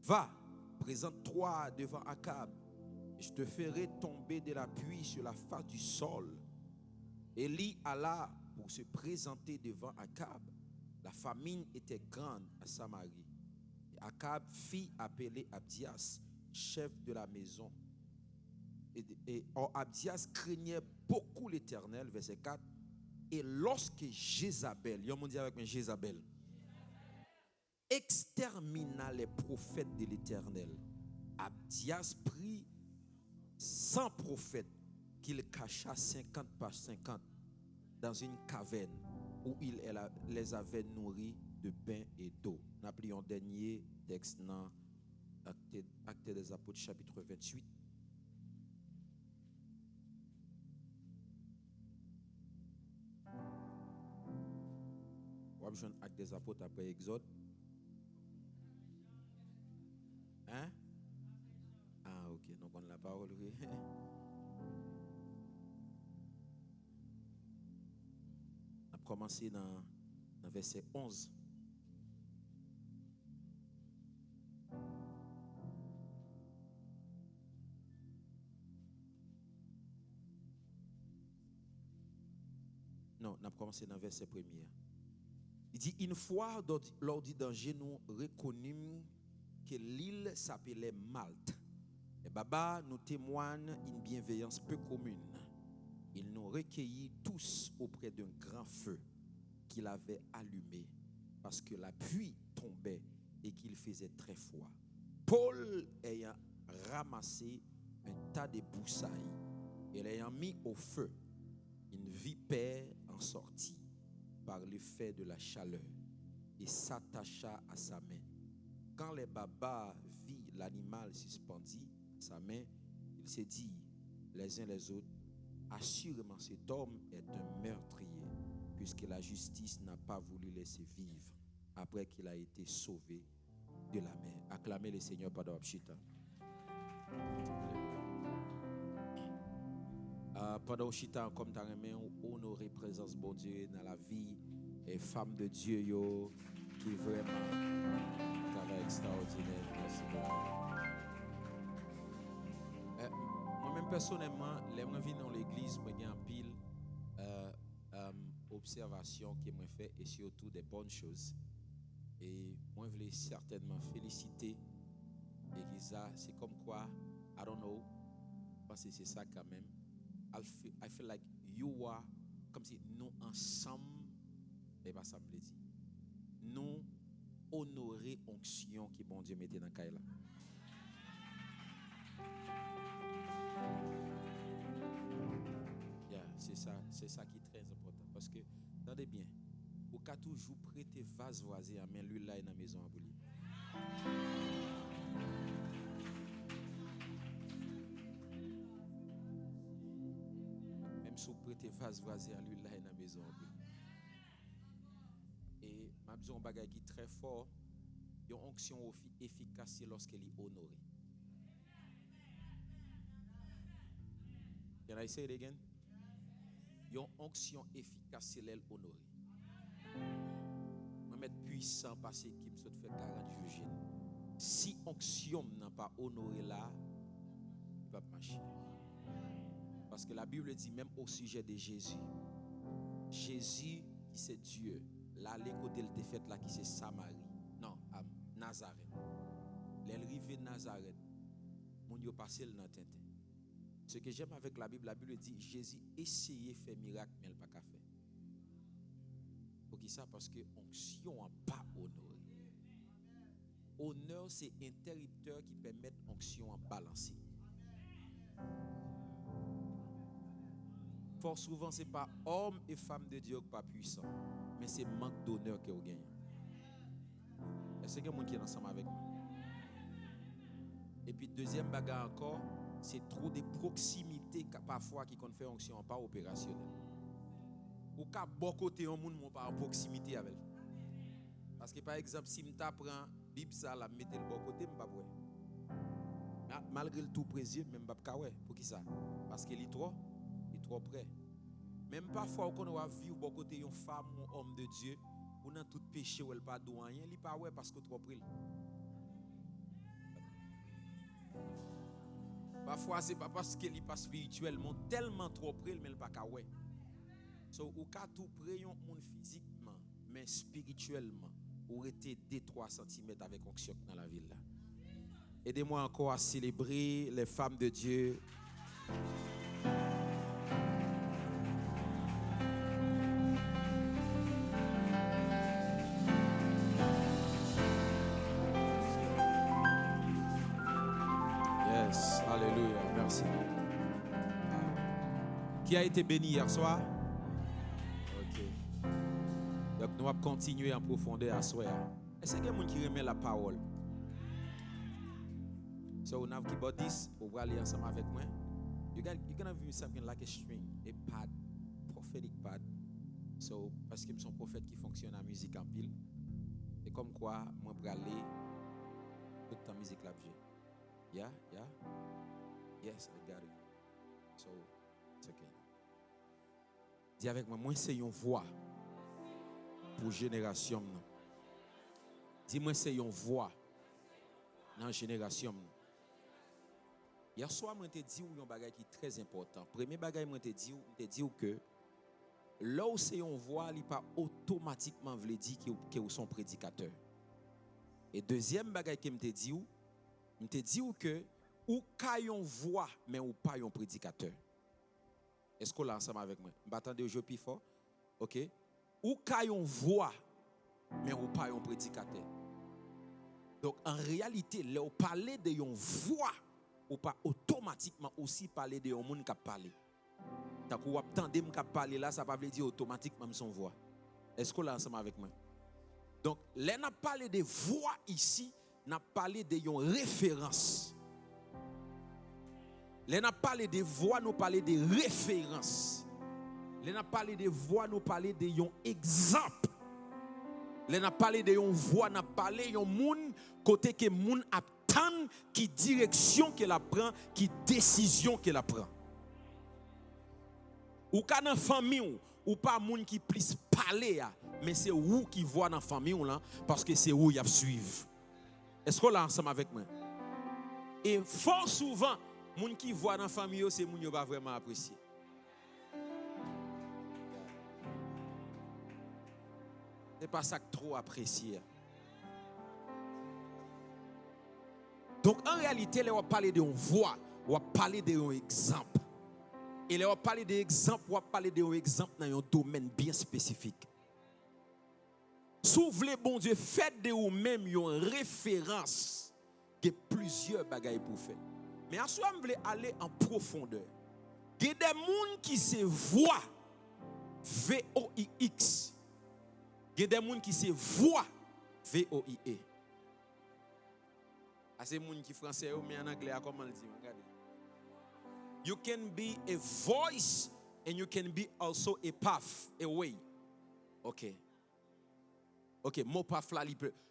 Va, présente-toi devant Akab, et je te ferai tomber de la pluie sur la face du sol. Élie alla pour se présenter devant Akab. La famine était grande à Samarie. Et Akab fit appeler Abdias, chef de la maison. Or Abdias craignait beaucoup l'Éternel, verset 4. Et lorsque Jézabel, il y a un monde avec moi, Jézabel, extermina les prophètes de l'Éternel, Abdias prit 100 prophètes qu'il cacha 50 par 50 dans une caverne où il les avait nourris de pain et d'eau. Nous appelons dernier texte dans Actes des Apôtres chapitre 28. On va besoin Actes des Apôtres après Exode. Hein? Ah, ok. Donc, on a la parole. Oui. On a commencé dans verset 11. Non, on a commencé dans verset 1er. Il dit, une fois, lors du danger, nous reconnûmes que l'île s'appelait Malte. Et Baba nous témoigne une bienveillance peu commune. Il nous recueillit tous auprès d'un grand feu qu'il avait allumé parce que la pluie tombait et qu'il faisait très froid. Paul ayant ramassé un tas de broussailles et l'ayant mis au feu, une vipère en sortit par l'effet de la chaleur et s'attacha à sa main. Quand les babas vit l'animal suspendu à sa main, ils se dit les uns les autres, assurément cet homme est un meurtrier, puisque la justice n'a pas voulu laisser vivre après qu'il a été sauvé de la mer. Acclamez le Seigneur pendant Abshita. Pendant Abshita, comme tu as aimé, honorer présence bon Dieu dans la vie et femme de Dieu yo, qui vraiment travail extraordinaire. Merci beaucoup. Moi-même personnellement, les moi venir dans l'église, moi j'ai un pile observation qui m'a fait et surtout des bonnes choses. Et moi je voulais certainement féliciter l'église. C'est comme quoi, I don't know, parce que c'est ça quand même. I feel like you are comme si nous ensemble, et pas ça me le dit. Nous honorer onction qui bon Dieu mettait dans Kaila. C'est ça qui est très important parce que attendez bien, au cas toujours prêter vase voisin à main lui là dans la maison à boulir. Même si vous prêtez vase voisin à lui là dans la maison à boulir. Et ma besoin bagage qui très fort, une onction efficace lorsqu'elle est honorée. Can I say it again? Une onction efficace, c'est l'elle honorée. Je vais mettre puissant parce qu'il me fait 40 jours. Si onction n'a pas honoré là, il va pas marcher. Parce que la Bible dit même au sujet de Jésus. Jésus qui c'est Dieu. Là, les côtés de fait là qui c'est Samarie. Non, à Nazareth. L'arrivée de Nazareth, mon yo passé le dans tintin. Ce que j'aime avec la Bible dit Jésus essayait de faire miracle mais il n'a pas fait. Pour qui ça? Parce que onction n'a pas honoré. Honneur c'est interrupteur qui permet onction à balancer. Fort souvent c'est pas homme et femme de Dieu qui pas puissant, mais c'est manque d'honneur que vous gagnez. Est-ce que quelqu'un qui est ensemble avec moi? Et puis deuxième bagarre encore, c'est trop de proximité parfois qui confère onction pas opérationnel. Ou qu'à bon côté un monde mon pas en proximité avec. Parce que par exemple si m'ta prend Bible ça la mettre le bon côté m'pa ouais. Malgré le tout précieux même pas ouais. Pour qui ça? Parce qu'il est trop près. Même parfois quand on va vivre bon côté une femme ou un homme de Dieu, ou dans tout péché ou elle pas douanier, il pas ouais parce que trop près. parfois c'est pas parce qu'il n'est pas spirituellement tellement trop près mais il pas ka ouais. So ou ka tout près yon monde physiquement mais spirituellement ou était 2-3 cm avec onction dans la ville là. Aidez-moi encore à célébrer les femmes de Dieu. Yes, alléluia, merci. Qui a été béni hier soir? Ok. Donc nous allons continuer en profondeur à soir. Est-ce qu'il y a quelqu'un qui remet la parole? So now keep about this, on va aller ensemble avec moi. You're gonna view something like a string, a pad, prophetic pad. So parce que je suis un prophète qui fonctionne en musique en pile. Et comme quoi, moi pour aller toute ta musique là j'ai. Yeah. Yes, I got it. So it's okay. Dis avec moi, c'est une voix pour génération. Dis-moi, c'est une voix dans la génération. Hier soir, je t'ai dit un bagage qui est très important. Premier bagage, je t'ai dit que là où c'est une voix, il n'est pas automatiquement veut dire que vous sont prédicateur. Et deuxième bagage que je t'ai dit que ou ka yon voix mais ou pas yon prédicateur. Est-ce qu'on l'a ensemble avec moi? M'attendez au jeu plus fort. OK? Ou ka yon voix mais ou pas yon prédicateur. Donc en réalité, là on parler de yon voix ou pas automatiquement aussi parler de yon monde qui parler. Donc ou attendez me qui parler là, ça pas veut dire automatiquement son voix. Est-ce qu'on l'a ensemble avec moi? Donc là n'a parlé de voix ici, n'a parlé de yon référence. Là n'a parlé de voix, nous parler de référence. Là n'a parlé de voix, nous parler de yon exemple. Là n'a parlé de yon voix, n'a parlé yon moun côté que moun attend qui direction qu'elle prend, qui décision qu'elle prend. Ou ka dans famille ou pas moun qui plus parler mais c'est ou qui voit dans famille là parce que c'est où y a suivre. Est-ce qu'on l'a ensemble avec moi? Et fort souvent moun qui voit dans famille c'est moun yo pas vraiment apprécié. C'est pas ça que trop apprécié. Donc en réalité, là on va parler de voix, on va parler de un exemple. Et là on va parler d'exemple, on va parler de un exemple dans un domaine bien spécifique. Si vous voulez, bon Dieu, faites de vous-même une référence que plusieurs bagailles pour faire. Mais en soi, je voulais aller en profondeur. Il y a des gens qui se voient V-O-I-X. Il y a des gens qui se voient V-O-I-E. C'est des gens qui sont français, mais en anglais, comment le dire? Regardez. You can be a voice and you can be also a path, a way. Okay. OK, mon path là,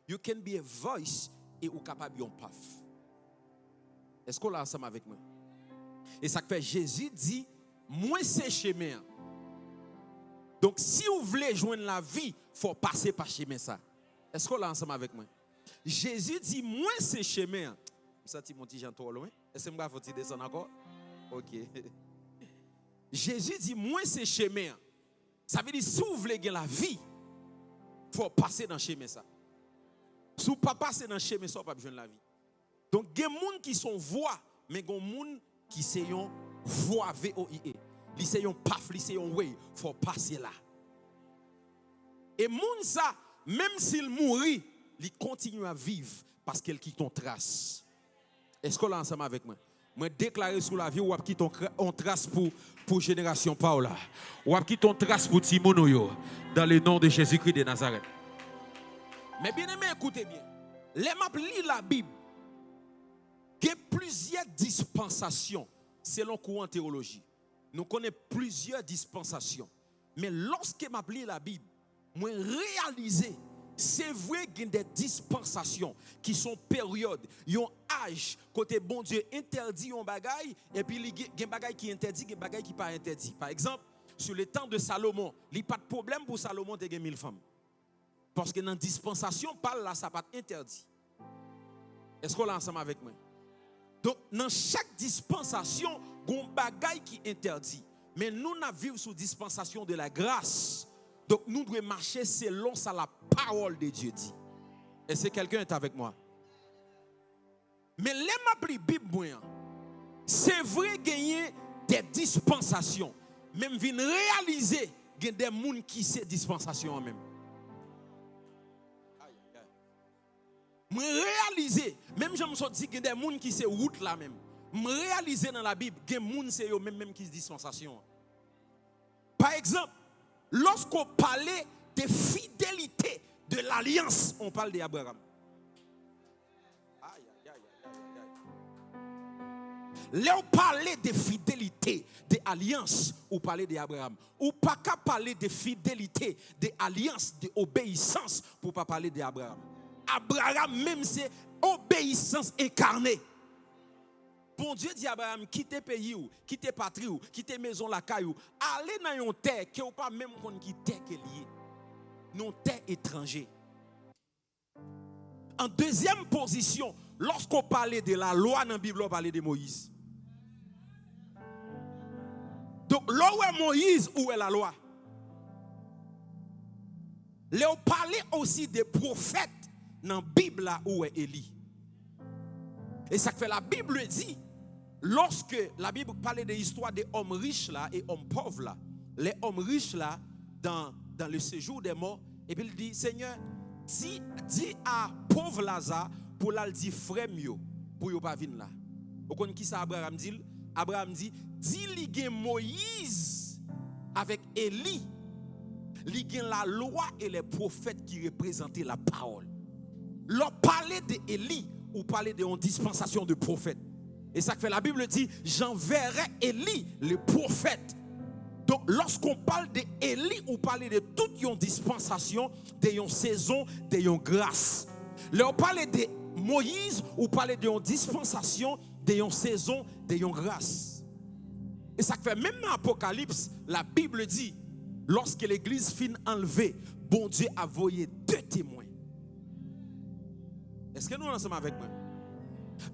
you can be a voice et ou capable un path. Est-ce qu'on l'a ensemble avec moi? Et ça fait Jésus dit, moi c'est chemin. Donc si vous voulez joindre la vie, il faut passer par chemin ça. Est-ce qu'on l'a ensemble avec moi? Jésus dit, moi c'est chemin. Vous sentez mon petit Jean trop loin? Est-ce que vous faut descendre encore? OK. Jésus dit, moi c'est chemin. Ça veut dire, si vous voulez gagner la vie, il faut passer dans le chemin ça. Si vous ne passez pas dans le chemin ça, vous ne pouvez pas joindre la vie. Donc, il y a des gens qui sont voix, mais il y a des gens qui sont voix, V-O-I-E. Ils sont paf, ils sont way. Il faut passer là. Et les gens, même s'ils mourent, ils continuent à vivre parce qu'ils quittent une trace. Est-ce qu'on est ensemble avec moi? Moi, déclarer sur la vie, ou quitte une trace pour génération Paola. Ou quitte une trace pour Timono, dans le nom de Jésus-Christ de Nazareth. Mais bien aimé, écoutez bien. Les m'a lit la Bible. Il y a plusieurs dispensations selon courant théologie. Nous connaissons plusieurs dispensations. Mais lorsque m'a lit la Bible, moi réaliser c'est vrai qu'il y a des dispensations qui sont périodes, il y a un âge côté bon Dieu interdit un bagaille et puis il y a un bagaille qui est interdit, il y a un bagaille qui n'est pas interdit. Par exemple, sur le temps de Salomon, il n'y a pas de problème pour Salomon de gagner 1000 femmes. Parce que dans la dispensation, parle là, ça n'est pas interdit. Est-ce qu'on est ensemble avec moi? Donc, dans chaque dispensation, il y a un bagage qui interdit. Mais nous, nous vivons sous dispensation de la grâce. Donc, nous devons marcher selon ça, la parole de Dieu dit. Est-ce que quelqu'un est avec moi? Mais les ma pris Bible, c'est vrai gagner des dispensations. Même vinn réaliser qu'il y a des gens qui sont dispensations même. Je réaliser, même je me suis dit qu'il y a des gens qui sont route là même. Je réaliser dans la Bible qu'il y a des gens même qui sont dispensation. Par exemple, lorsqu'on parlait de fidélité de l'alliance, on parle d'Abraham. Là, on parlait de fidélité, d'alliance, on parlait d'Abraham. Ou pas qu'à parler de fidélité, d'alliance, d'obéissance, pour pas parler d'Abraham. Abraham, même c'est obéissance incarnée. Bon Dieu dit à Abraham, quittez pays ou, quittez patrie ou, quittez maison la caillou, allez dans une terre qui n'est pas même qui terre qui est liée. Non terre étranger. En deuxième position, lorsqu'on parlait de la loi dans la Bible, on parlait de Moïse. Donc, là où est Moïse, où est la loi? Là on parlait aussi des prophètes dans la Bible, là où est Élie. Et ça fait la Bible dit, lorsque la Bible parlait de l'histoire des hommes riches là et hommes pauvres là, les hommes riches là, dans le séjour des morts, et puis il dit, Seigneur, dis à pauvre Lazare, pour la dire frère mieux, pour ne pas venir là. Vous connaissez qui ça Abraham dit? Abraham dit, li Moïse avec Élie, li gen la loi et les prophètes qui représentaient la parole. L'on parlait d'Élie ou parlait d'une dispensation de prophètes. Et ça fait la Bible dit, j'enverrai Élie, le prophète. Donc lorsqu'on parle d'Élie, on parle de toute une dispensation, de une saison, de une grâce. Là on parle de Moïse, on parle d'une dispensation, de une saison, de une grâce. Et ça fait même dans l'Apocalypse, la Bible dit, lorsque l'église fin enlevée, bon Dieu a envoyé 2 témoins. Est-ce que nous sommes ensemble avec moi?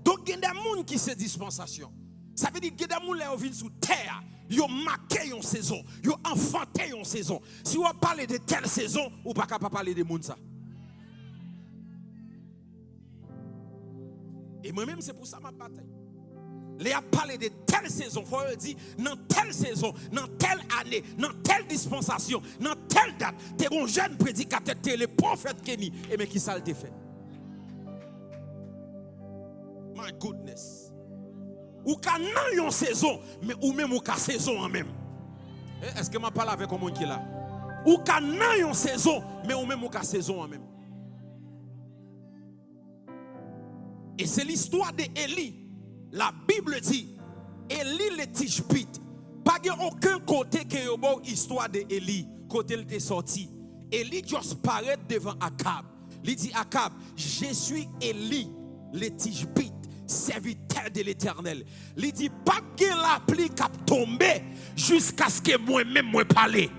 Donc il y a des gens qui se dispensation. Ça veut dire qu'il y a des gens qui viennent sur terre, ils ont marqué une saison, ils ont enfanté une saison. Si on parle de telle saison, on ne peut pas parler de monde ça. Et moi-même, c'est pour ça ma bataille. Les a parlé de telle saison, il faut dire, dans telle saison, dans telle année, dans telle dispensation, dans telle date, tu es un jeune prédicateur, tu es le prophète Kenny, et mais qui ça le fait? My goodness. Ou qu'à nan une saison, mais ou même ou qu'à saison en même. Est-ce que je parle avec un monde qui est là? Ou qu'à nan une saison, mais ou même ou qu'à saison en même. Et c'est l'histoire d'Élie. La Bible dit, Élie le Tishbite, pas aucun côté que y a histoire d'Élie, côté il était sorti. Élie juste paraît devant Akab. Il dit Akab, je suis Élie le Tishbite, serviteur de l'Éternel. Il dit pas que la pluie cap tomber jusqu'à ce que moi-même moi parler.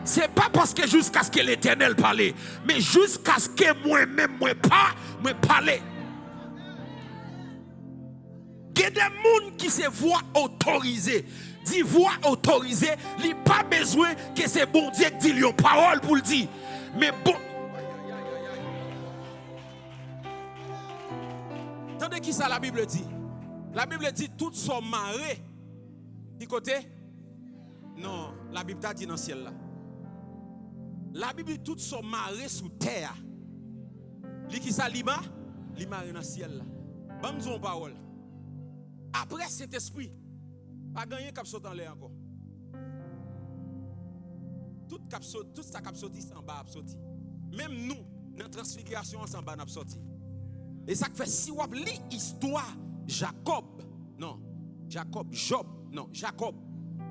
C'est pas parce que jusqu'à ce que l'Éternel parle, mais jusqu'à ce que moi-même moi parler. Il y a des gens qui se voient autorisés. Dit voix autorisée, il n'y a pas besoin que c'est bon Dieu qui dit une parole pour le dire. Mais bon. Attendez qui ça la Bible dit? La Bible dit toutes sont marées. Du côté? Non, la Bible t'a dit dans le ciel là. La Bible dit toutes sont marées sous terre. Li qui ça lima? Li maré dans le ciel là. Bon nous une parole. Après cet esprit, pas gagné cap saute en l'air encore. Tout ça cap sorti en bas sorti. Même nous, dans transfiguration en bas n'a sorti. Et ça fait si on lit histoire Jacob, Jacob.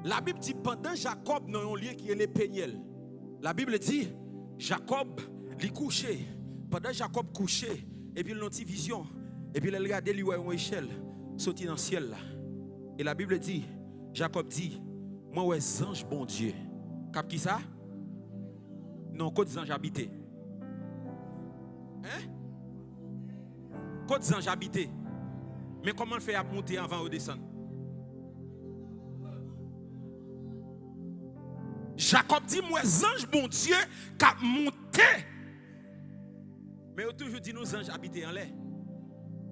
La Bible dit pendant Jacob dans un lieu qui est le Péniel. La Bible dit Jacob il couché. Pendant Jacob couché et puis il a une petite vision et puis il regarde lui une échelle sorti dans le ciel là. Et la Bible dit, Jacob dit, moi ouais ange bon Dieu. Cap qui ça? Non, côté ange habité. Hein? Côté ange habité. Mais comment le faire monter avant ou descendre? Jacob dit, moi, ange, bon Dieu, qui a monté. Mais il toujours dit, nos anges habitent en l'air.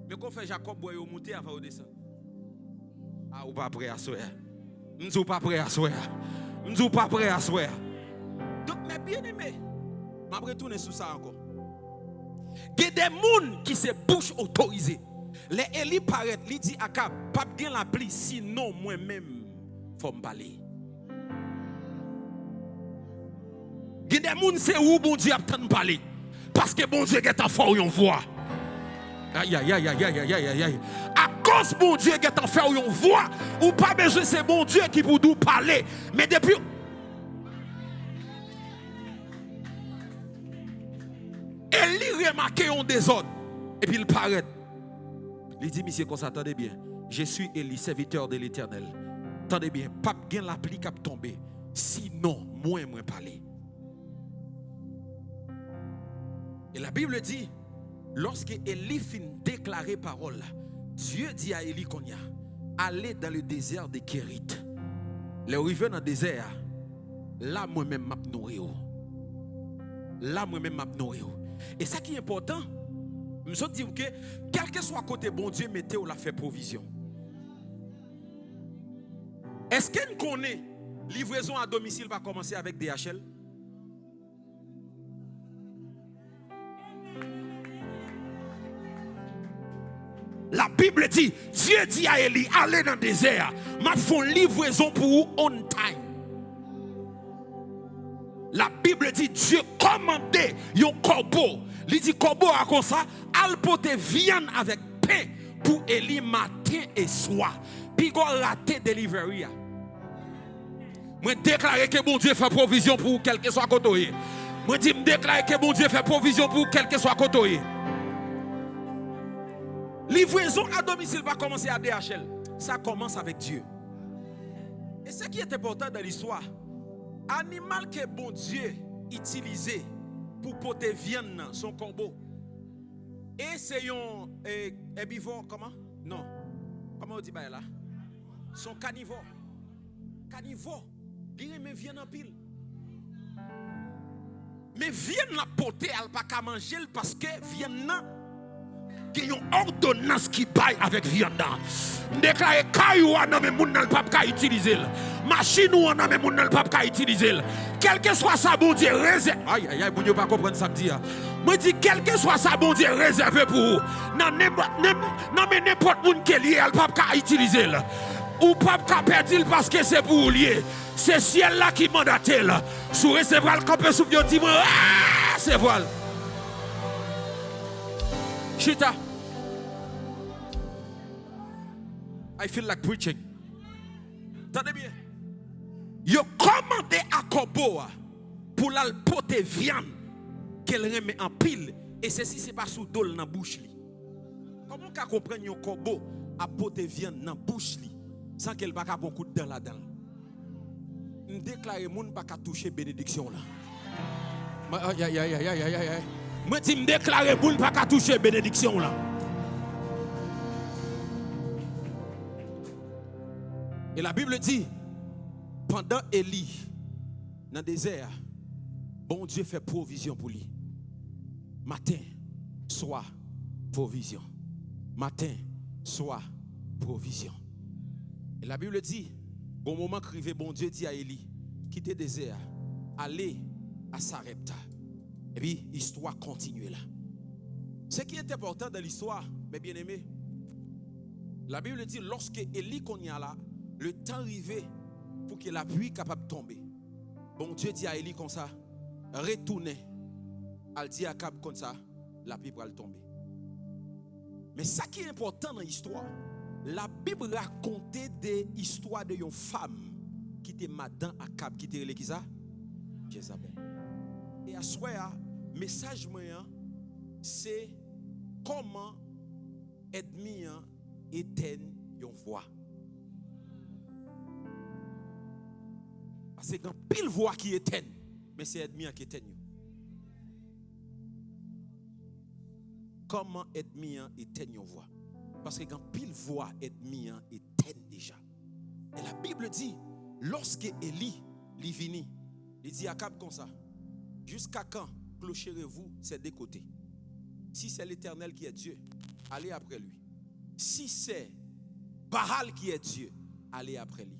Mais qu'on fait Jacob, boy, monter avant ou descendre? Ah, ou pas prêt à souhait. Nous pas prêt à souhait. Nous pas prêt à souhait. Donc, mes bien-aimés, je vais retourner sur ça encore. Il y a des gens qui se bouche autorisée. Les Élie paraît, il dit à Akab, pas bien la pluie, sinon moi-même, il faut me parler. Il y a des gens c'est où bon Dieu a de parler. Parce que bon Dieu est en fort une voix. Aïe, aïe, aïe, aïe, aïe, aïe, aïe. À cause bon Dieu est en fort une voix, ou pas besoin, c'est bon Dieu qui vous doit parler. Mais depuis. Élie remarque un désordre. Et puis il paraît. Il dit, monsieur, qu'on s'attendait bien. Je suis Élie, serviteur de l'Éternel. Attendez bien, pas bien la pluie qui a tombé. Sinon, moi parler. Et la Bible dit, lorsque Élie finit déclarer parole, Dieu dit à Élie qu'on y a, allez dans le désert de Kérit. Les rivières dans le désert, là moi-même m'a nourri. Là moi-même m'a nourri. Et ça qui est important, je me dis que quel que soit côté bon Dieu, mettez ou la fait provision. Est-ce qu'on connaît livraison à domicile va commencer avec DHL? La Bible dit, Dieu dit à Élie, allez dans le désert, m'a fait une livraison pour vous on time. La Bible dit, Dieu commandait un corbeau. Il dit, corbeau a comme ça, al porter viande avec pain pour Élie matin et soir. Puis il a raté delivery. Moi déclare que bon Dieu fait provision pour quel que soit côté. Moi dis déclare que bon Dieu fait provision pour quel que soit côté. Livraison à domicile va commencer à DHL. Ça commence avec Dieu. Et ce qui est important dans l'histoire, animal que bon Dieu utilisait pour porter viande, son corbeau. Et c'est un herbivore, comment? Non. Comment on dit là? Son carnivore. Carnivore. Il remet viande en pile. Mais viande la porter, elle pas qu'à manger parce que viande il y a une ordonnance qui baille avec viande. Déclare caillou à mais moun nan pas ka utiliser. Machine ou nan mais moun nan pas utiliser. Quel que soit ça bon Dieu réservé. Aïe aïe aïe, moun yo pas comprendre ça me dit. Moi dis quel que soit ça bon Dieu réservé pour vous. Non mais n'importe moun qui est lié, elle pas ka utiliser. Ou pas ka perdre parce que c'est pour lier. C'est ciel là qui mandate là. Sous recevoir le camper sous dit moi c'est voile. Chita. I feel like preaching. Attendez bien. Yo commandé à corbeau pour la porter viande qu'elle remet en pile et ceci c'est pas sous dol dans bouche li. Comment qu'on comprend un corbeau à porter viande dans bouche li sans qu'elle pas bon coup dedans là-dedans. On déclare moun pas ka toucher bénédiction là. Aïe aïe aïe aïe aïe aïe. Moi dis me déclarer moun pas ka toucher bénédiction là. Et la Bible dit pendant Élie dans le désert, bon Dieu fait provision pour lui. Matin, soir, provision. Matin, soir, provision. Et la Bible dit, bon moment crivé, bon Dieu dit à Élie, quittez le désert, allez à Sarepta. Et puis, l'histoire continue là. Ce qui est important dans l'histoire, mes bien-aimés, la Bible dit, lorsque Élie qu'on y a là, le temps arrivé pour que la pluie capable de tomber. Bon Dieu dit à Élie comme ça, retournez. Elle dit à Akab comme ça, la pluie va tomber. Mais ça qui est important dans l'histoire, la Bible racontait des histoires de une femme qui était madame Akab, qui était qui ça? Jézabel. Et à ce moment, le message moyen, c'est comment ennemi éteindre une voix. C'est quand pile voix qui éteint, mais c'est ennemi qui éteint. Comment ennemi éteint une voix? Parce que quand pile voix ennemi éteint déjà. Et la Bible dit, lorsque Élie est venu, il dit à Cap comme ça, jusqu'à quand clocherez-vous ces deux côtés? Si c'est l'Éternel qui est Dieu, allez après lui. Si c'est Baal qui est Dieu, allez après lui.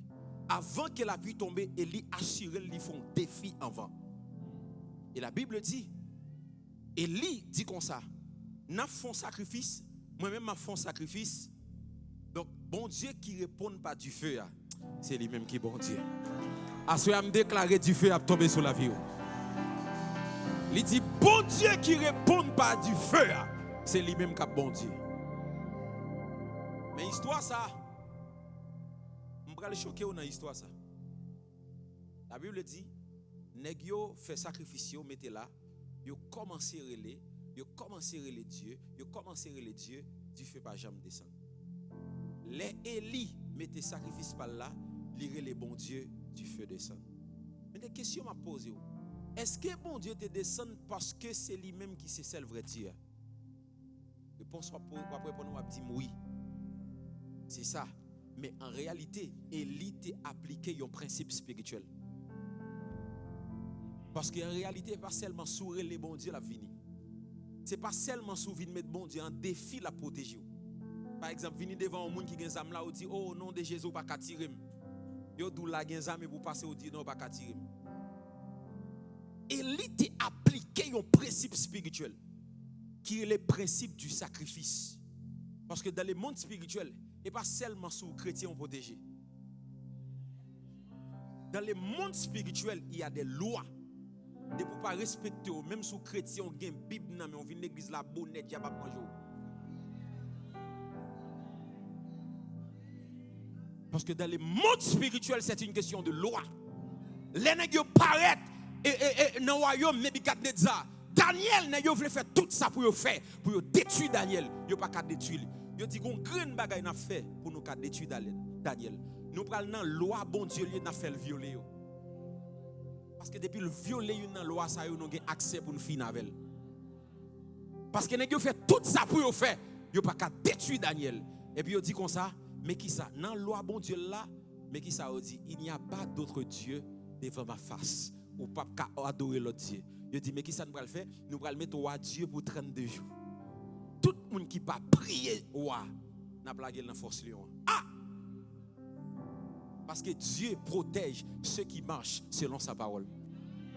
Avant que la pluie tombe, Élie assurait lui font défi avant. Et la Bible dit, Élie dit comme ça, n'a fait sacrifice, moi-même m'a fait sacrifice. Donc bon Dieu qui répond pas du feu, c'est lui-même qui est bon Dieu. À ce moment me déclarer du feu à tomber sur la vie. Il dit bon Dieu qui répond pas du feu, c'est lui-même qui est bon Dieu. Mais histoire ça, je vais le choquer dans l'histoire ça. La Bible dit, nèg yo fait sacrifice, yo mettez là, yo commencé relé, yo commencé relé Dieu, yo commencé relé Dieu, du feu pas jamais descendre. Les Élie mettez sacrifice par là, lire les bons Dieu, du feu descend. Mais des questions m'a posé. Est-ce que bon Dieu te descend parce que c'est lui-même qui c'est le vrai Dieu? Réponse pour répondre on va dire oui. C'est ça. Mais en réalité, Élie t'a appliqué un principe spirituel. Parce qu'en réalité, pas seulement sourire les bons dieux la vini. C'est pas seulement sourire mettre bon Dieu en défi la protéger. Par exemple, venir devant un monde qui a une âme là, on dit oh au nom de Jésus pas qu'à tirer. Yo dou la gen âme pour passer on dit non pas qu'à tirer. Élie t'a appliqué un principe spirituel qui est le principe du sacrifice. Parce que dans le monde spirituel, et pas seulement sous chrétiens on protégé. Dans le monde spirituel, il y a des lois. Et pour pas respecter, même sous chrétiens, on a une Bible, mais on vient l'église la bonnette, il n'y a pas de manger. Parce que dans le monde spirituel, c'est une question de loi. Les nègres paraissent et dans le royaume, Nebukadnezar, Daniel n'a voulu faire tout ça pour faire, pour détruire Daniel. Il n'a pas qu'à détruire. Il dit qu'on grande bagaille n'a fait pour nous détruire Daniel. Nous prenons la loi, bon Dieu, il n'a fait le violer. Parce que depuis le violer dans la loi, ça nous avons accès pour nous finir avec. Parce que nous avons fait tout ça pour faire, il n'a pas qu'à détruire Daniel. Et puis il dit comme ça, mais qui ça? Dans la loi, bon Dieu là, mais qui ça dit? Il n'y a pas d'autre Dieu devant ma face. Ou pas qu'à adorer l'autre Dieu. Il dit, mais qui ça nous va le faire? Nous allons mettre au Dieu pour 32 jours. Tout le monde qui n'a pas prié, n'a pas plagué dans la force lion. Parce que Dieu protège ceux qui marchent selon sa parole.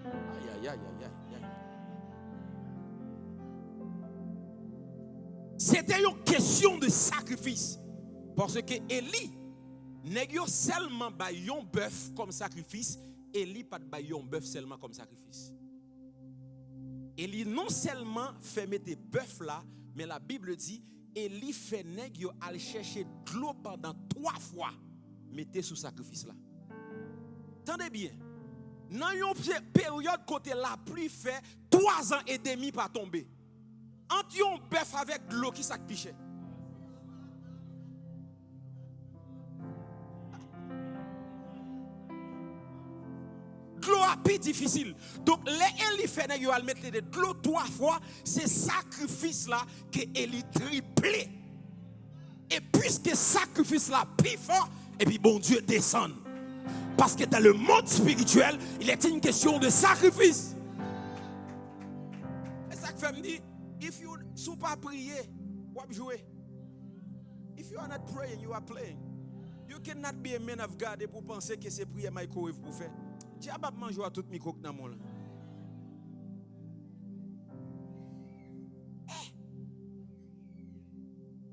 Aïe, aïe, aïe, aïe, aïe. C'était une question de sacrifice. Parce que Élie n'a pas seulement un bœuf comme sacrifice, Élie n'a pas un bœuf seulement comme sacrifice. Élie non seulement fait mettre des bœufs là, mais la Bible dit, Élie fait nèg yo aller chercher de l'eau pendant 3 fois. Mettez sous sacrifice là. Tendez bien. Dans une période côté la pluie fait 3 ans et demi pas tomber. Entre un bœuf avec de l'eau qui s'acpichait. De l'eau a plus difficile. Donc les Élie fait nèg yo al mettre de l'eau 3 fois, c'est sacrifice là que Élie triplé. Et puisque sacrifice là plus fort, et puis bon Dieu descend. Parce que dans le monde spirituel, il est une question de sacrifice. Et ça que fait me dire, if you ne pas prier, vous allez jouer. If you are not praying, you are playing. You cannot be a man of God et pour penser que c'est prier microwave pour faire. Tu as pas manger à tout micro dans mon là.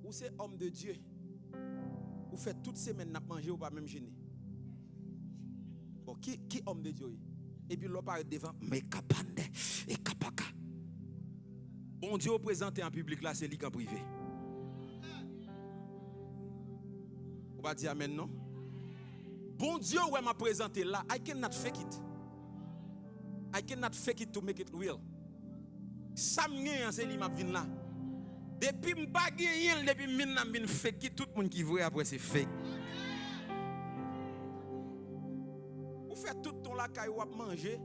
Ou c'est homme de Dieu. Vous faites toute semaine n'a manger ou pas même gêner. Bon, qui homme de Dieu? Et puis l'on parle devant mais capande et capaka. Bon Dieu présenté en public là, c'est lui qui en privé. On va dire amen non? Bon Dieu ouais m'a présenté là, I cannot fake it. I cannot fake it to make it real. Ça m'gagne c'est lui m'a vinn là. Depuis m'pa gagné, depuis m'nan vinn fake tout le monde qui voit après c'est fake. Vous faites tout ton la caille ou manger.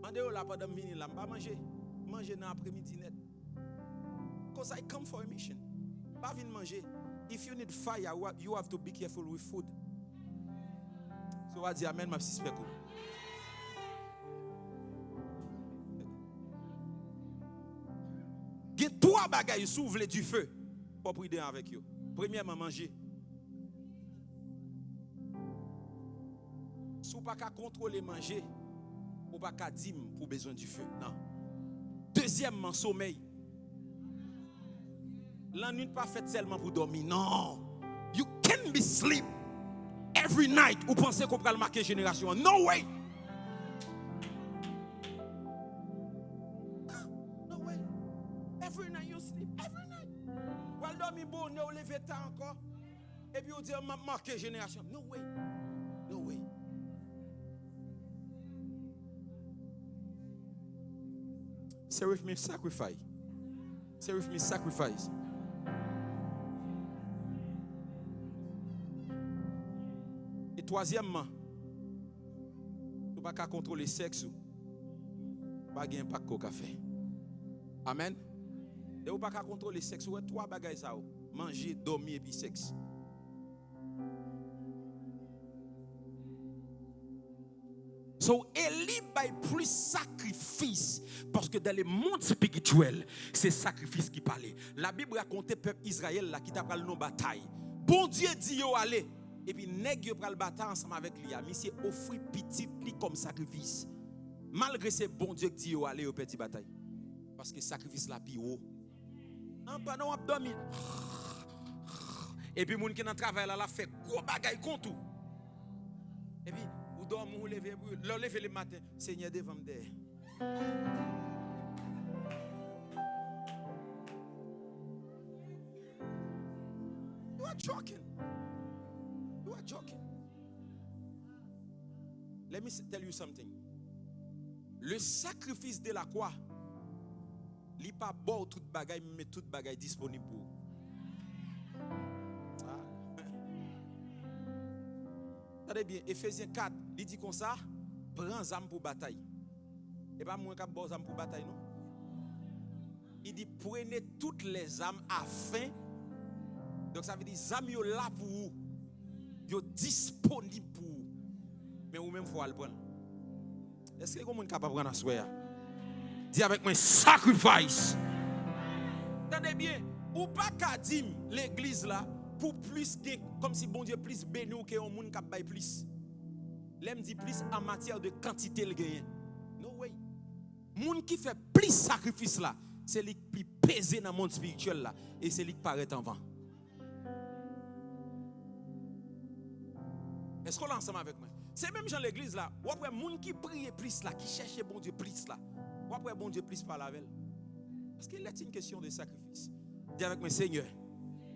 Mandez là pendant minuit là, pas manger. Manger dans après-midi net. Because I come for a mission. pas venir manger. If you need fire, you have to be careful with food. So I dis amen, ma petite spéco. Il y a 3 bagailles s'ouvrir du feu pour prier avec vous. Premièrement, manger. Si vous ne pouvez pas contrôler manger, vous ne pouvez pas dire pour besoin du feu. Non. Deuxièmement, sommeil. La nuit n'est pas faite seulement pour dormir. Non. You can be sleep every night. Vous pensez qu'on peut le marquer génération? No way. No way. Every night you sleep. Every night. Vous dormir bon, vous levez tard encore. Et puis vous dites, marquer génération. No way. No way. Say with me, sacrifice. Say with me, sacrifice. Et troisièmement, vous ne pouvez pas contrôler le sexe. Pas de impact au café. Amen. Et vous ne pouvez pas contrôler le sexe. Vous avez 3 bagages ça. Manger, dormir et puis sexe. So, Élie bail plus sacrifice parce que dans le monde spirituel, c'est sacrifice qui parlait. La Bible raconte peuple Israël là qui t'a pris nos batailles. Bon Dieu dit yo aller et puis nèg yo pral bataille ensemble avec lui. Monsieur offrir petit li comme sacrifice. Malgré c'est bon Dieu qui dit yo aller au petit bataille. Parce que sacrifice la pi haut. En pendant on dormir. Et puis moun qui dans travail là fait gros bagaille contre tout. Et puis vous dormez, vous levez le matin, Seigneur devant me. You are joking. You are joking. Let me tell you something. Le sacrifice de la croix, il n'est pas bon toute bagaille, mais toute bagaille disponible pour vous. Regardez bien, Ephésiens 4, il dit comme ça, prends âme pour bataille. Et pas moins qu'à bon âme pour bataille, non? Il dit, prenez toutes les âmes afin. Donc ça veut dire, les âmes sont là pour vous. Ils sont disponibles pour vous. Mais vous-même, il faut le prendre. Est-ce que vous êtes capable de prendre un soir? Dis avec moi, sacrifice. Attendez bien, ou pas qu'à dire l'église là, pour plus comme si bon Dieu plus béni ou que un monde qui bail plus. L'aime dit plus en matière de quantité le gain. No way. Monde qui fait plus sacrifice là, c'est lui qui pèse dans le monde spirituel là et c'est lui qui paraît en vent. Est-ce qu'on est ensemble avec moi? C'est même dans l'église là, ou après monde qui prie plus là, qui cherche bon Dieu plus là. Ou après bon Dieu plus par la veille. Parce qu'il est une question de sacrifice. Dis avec moi, Seigneur,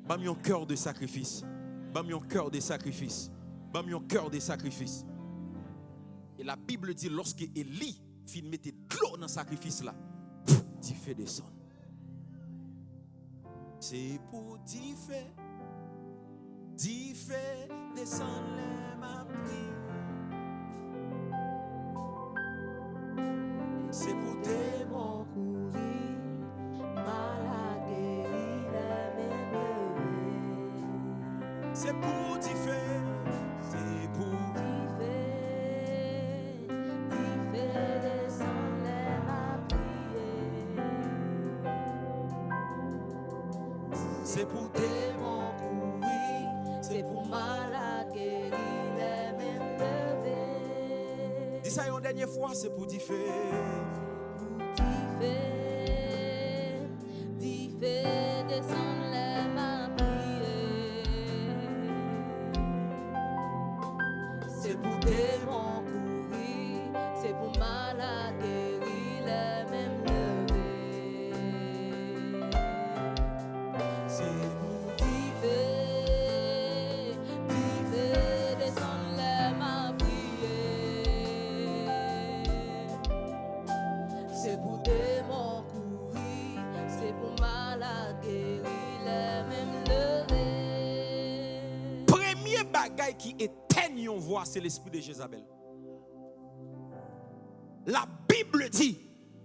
bam yon cœur de sacrifice. Bam yon cœur de sacrifice. Bam yon cœur de sacrifice. Et la Bible dit lorsque Élie fin mettait de l'eau dans le sacrifice là, tu fais descendre. C'est pour t'y faire descendre ma prière. C'est pour tes mon courir, malade la même. C'est pour t'y faire, c'est pour t'y faire descendre ma prière. C'est pour tes mon courir, c'est pour malade la même. Dis ça une dernière fois, c'est pour t'y faire. C'est pour tes mon courir, c'est pour malade guérir les mêmes levées. C'est pour t'y faire descendre les ma prière. C'est pour tes mon courir, c'est pour malade guérir les mêmes levées. Premier bagaille qui éteigne on voit, c'est l'esprit de Jézabel. La Bible dit,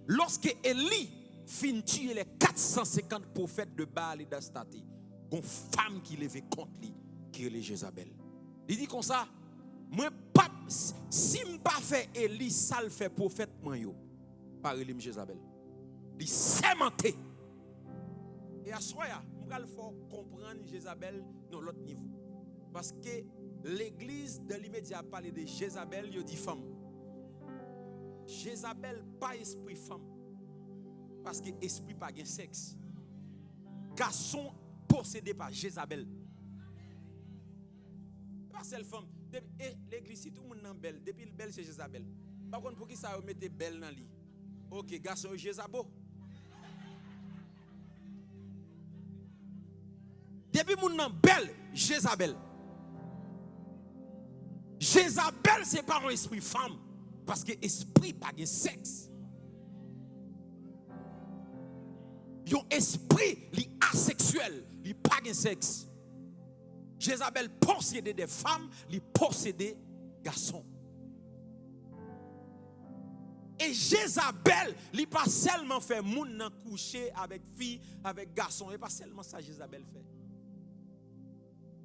lorsque Élie finit tuer les 450 prophètes de Baal et d'Astarte, une femme qui levait contre lui, qui est Jézabel. Il dit comme ça, moi pas si je pas fait Élie, ça le fait prophète moi yo, par Élie Jézabel. Il sémenté. Et à ce moment-là, il faut comprendre Jézabel dans l'autre niveau. Parce que l'église de l'immédiat a parlé de Jézabel, il dit femme. Jézabel pas esprit femme. Parce que esprit pas gain sexe. Garçon possédé par Jézabel. Pas seule femme. L'église, si tout le monde est belle, depuis le belle c'est Jézabel. Par contre, pour qui ça mette belle dans lui? Ok, garçon Jézabel. Depuis mon nom belle, Jézabel. Jézabel, c'est pas un esprit femme. Parce que esprit pas de sexe. Yon esprit li asexuel, li pas de sexe. Jézabel possédait des femmes, li possédait garçons. Et Jézabel, li pas seulement fait moun nan coucher avec fille, avec garçon, et pas seulement ça Jézabel fait.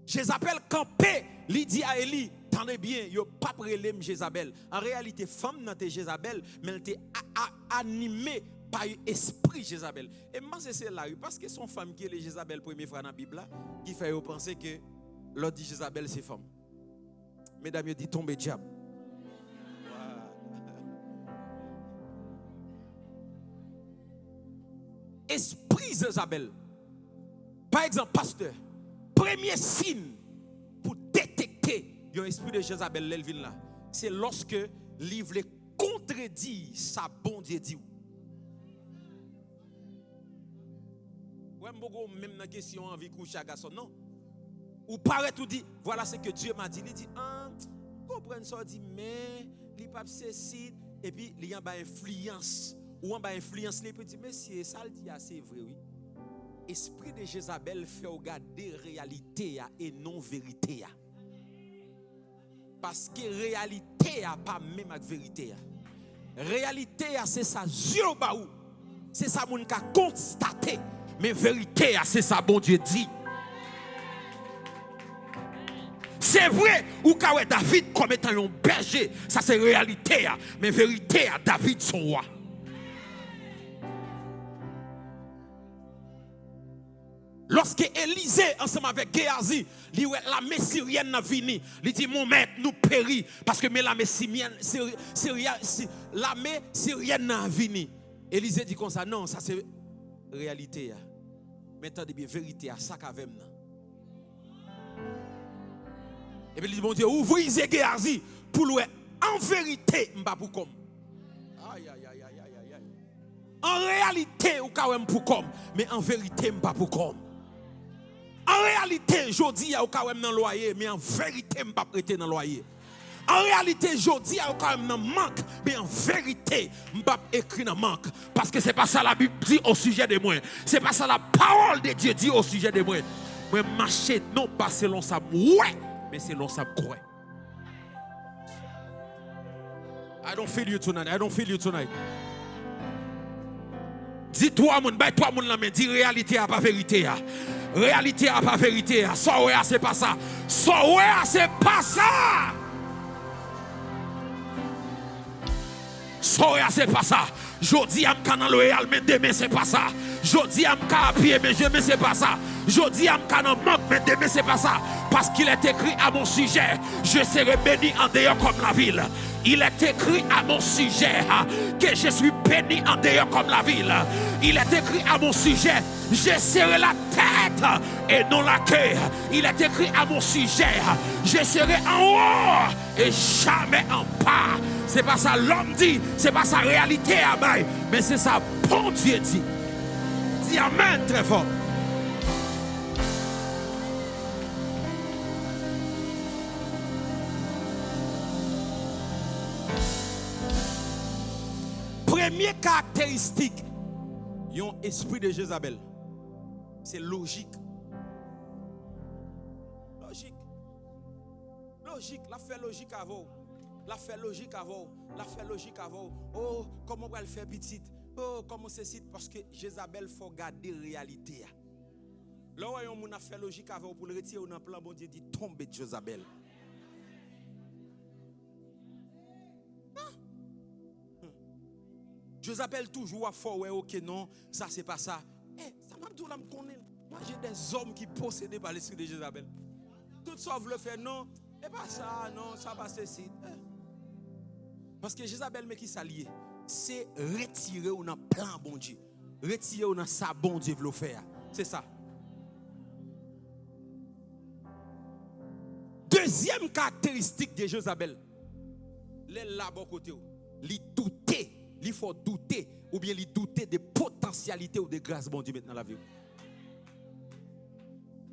Jézabel campé, li dit à Élie, tendez bien, yo pas prélèm Jézabel. En réalité, femme nan te Jézabel, mais elle était animée par esprit Jézabel. Et moi c'est là parce que son femme qui est le Jézabel première fois dans la Bible là, qui fait penser que l'autre dit Jézabel c'est femme. Mesdames, yo dit tomber diable. Esprit Jézabel. Par exemple, pasteur, premier signe pour détecter un esprit de Jézabel l'elvin là, c'est lorsque livre les contredit sa bon Dieu dit. Ouais, même dans question envie coucher à garçon non. Ou paraît tout dit, voilà ce que Dieu m'a dit. Il dit comprendre ça dit mais il pas ceci et puis il y a une influence ou en bas influence les petits mais c'est ça le dit assez vrai oui. Esprit de Jézabel fait regarder réalité et non vérité. Parce que réalité a pas même avec vérité. Réalité c'est ça yeux baou. C'est ça moun ka constater. Mais vérité c'est ça bon Dieu dit. C'est vrai ou ka David comme étant un berger, ça c'est réalité mais vérité David son roi. Lorsque Élisée, ensemble avec Géhazi, l'armée syrienne n'a venu, il dit mon maître nous périt parce que l'armée syrienne n'a venu. Élisée dit comme ça, non, ça c'est réalité. Mais attendez bien, vérité, ça qu'avem. Et puis il dit mon Dieu, ouvrez Géhazi pour louer en vérité, m'pa pour comme. Aïe aïe aïe aïe aïe aïe. En réalité, ou kawem pour comme, mais en vérité, m'pa pour comme. En réalité, je dis à quand même dans loyer, mais en vérité, je ne pas prêter dans loyer. En réalité, je dis à quand même dans manque, mais en vérité, je ne pas écrire dans manque. Parce que ce n'est pas ça la Bible dit au sujet de moi. Ce n'est pas ça la parole de Dieu dit au sujet de moi. Moi, marcher non pas selon ça, ouais, mais selon ça, croix. I don't feel you tonight. I don't feel you tonight. Dis-toi, mon, toi, mon, la main, dis réalité à pas vérité. Réalité à pas vérité. Ça, ouais, c'est pas ça. Ça, ouais, c'est pas ça. Ça, ouais, c'est pas ça. Jodi am kanan loyal, mais demain, c'est pas ça. Jodi am ka pied, mais demain, c'est pas ça. Jodi am kanan manque, mais demain, c'est pas ça. Parce qu'il est écrit à mon sujet, je serai béni en dehors comme la ville. Il est écrit à mon sujet que je suis béni en dehors comme la ville. Il est écrit à mon sujet, je serai la tête et non la queue. Il est écrit à mon sujet, je serai en haut et jamais en bas. C'est pas ça l'homme dit, c'est pas sa réalité à moi, mais c'est ça bon Dieu dit. Dis amen très fort. Première caractéristique, yon esprit de Jézabel, c'est logique. Logique. Logique, la fait logique avant. La fait logique avant. La fait logique avant. Oh, comment on va le faire petite? Oh, comment c'est parce que Jézabel faut garder réalité. Là où on a fait logique avec pour le retirer dans le plan, bon Dieu dit tomber de Jézabel. Jézabel toujours à fort, ouais, ok, non, ça c'est pas ça. Ça m'a dit, me connaît. Moi j'ai des hommes qui possédés par l'esprit de Jézabel. Tout ça veut le faire, non, et pas ça, non, ça va ceci. Parce que Jézabel, mais qui s'allie, c'est retirer dans le plan, bon Dieu. Retirer dans ça, bon Dieu veut le faire. C'est ça. Deuxième caractéristique de Jézabel, les là bon côté, les douter, il faut douter ou bien les douter des potentialités ou des grâces bon Dieu maintenant dans la vie.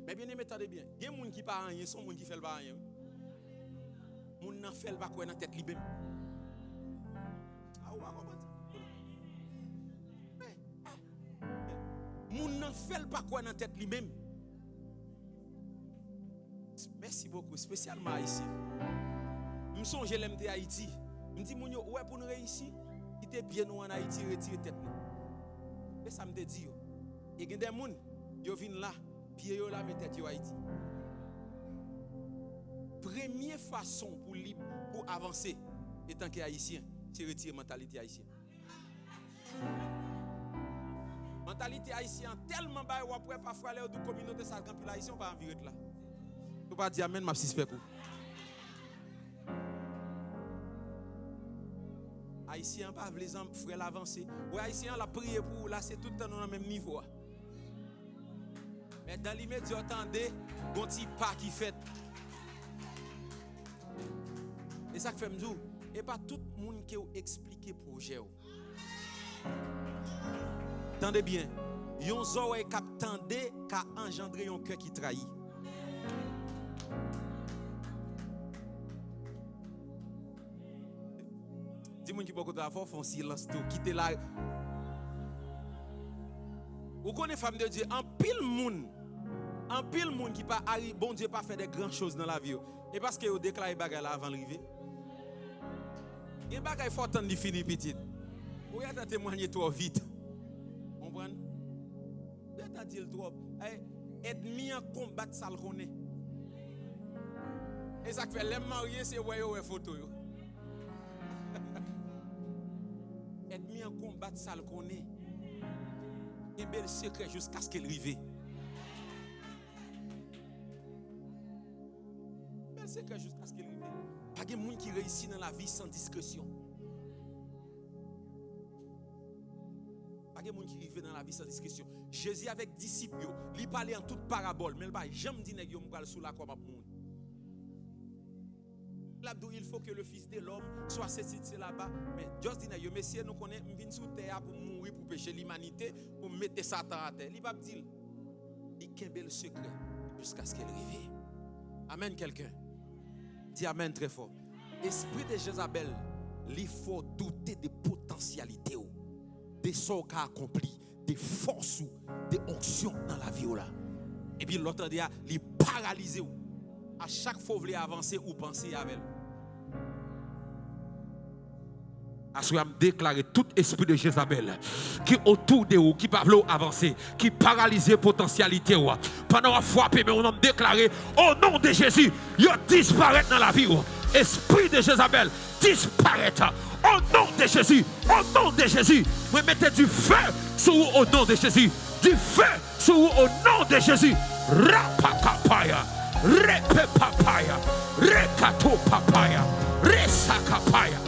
Mais bien aimé, attendez bien, il y a des gens qui pas rien, sont des gens qui fait pas rien. Moun nan fait pas quoi dans tête li même. Ah ou comment moun nan fait pas quoi dans tête li même. Merci beaucoup, spécialement ici. Je me songe l'MT Haïti. Je me dis, ouais, pour nous réussir, il était bien nous en Haïti, retirer tête. Et ça me dit, il y a des gens qui viennent là, pieds là, mais tête Haïti. Première façon pour avancer, étant que haïtien, c'est retirer la mentalité haïtienne. Mentalité haïtienne, tellement bas, ou après, parfois, les autres communautés, ça, quand les haïtiens, on va en virer là. Je ne peux pas dire amen, ma suspect pour. Haïtien, pas les gens, frère l'avancer. Ou Haïtien, la prière pour, là, c'est tout le temps dans le même niveau. Mais dans l'immédiat, attendez, bon petit pas qui fait. Et ça fait me dire, et pas tout le monde qui a expliqué le projet. Attendez bien, yon zoé qui attendait qu'a engendré un cœur qui trahit. Dis-moi qui peut côté la font silence tout, quitter là. Vous connaissez femme de Dieu, en pile monde qui pas arrive, bon Dieu pas fait des grandes choses dans la vie. Et parce que vous déclarez bagarre là avant l'arrivée. Et bagarre faut attendre de finir petite. Vous avez témoigner trop vite. Comprenez? Vous avez dit trop. Ennemi en combat ça le connaît. Et ça fait les mariés c'est ouais photo yo. Ennemi en combat ça le connaît. Et bel secret jusqu'à ce qu'elle arrive. Bel secret jusqu'à ce qu'elle arrive. Pas de monde qui réussit dans la vie sans discrétion. Pas de monde qui arrive dans la vie sans discrétion. Jésus avec disciples, il parlait en toute parabole, mais il pas jamais dit nèg yo m'pral sous la croix m'a moun. Il faut que le fils de l'homme soit ceci là-bas, mais juste dit nèg yo messieurs nous connaît m'vinn sous terre pour mourir pour pécher l'humanité, pour mettre Satan à terre. Il pas dire il kembe le secret jusqu'à ce qu'elle arrive. Amen quelqu'un. Dis amen très fort. Esprit de Jézabel, il faut douter des potentialités, des sorts qu'a accompli, des forces, des onctions dans la vie là. Et puis l'autre dit, il paralyse. À chaque fois que vous voulez avancer ou penser avec. Parce que je déclare tout esprit de Jézabel qui est autour de vous, qui ne peut pas avancer, qui paralyse la potentialité. Pendant la frappé, mais on a déclaré au nom de Jésus, il disparaît dans la vie. Esprit de Jézabel, disparaît. Au nom de Jésus, au nom de Jésus, vous mettez du feu sur vous au nom de Jésus. Du feu sur vous au nom de Jésus. Rapakapaya, repepapaya, rekatopapaya, resakapaya.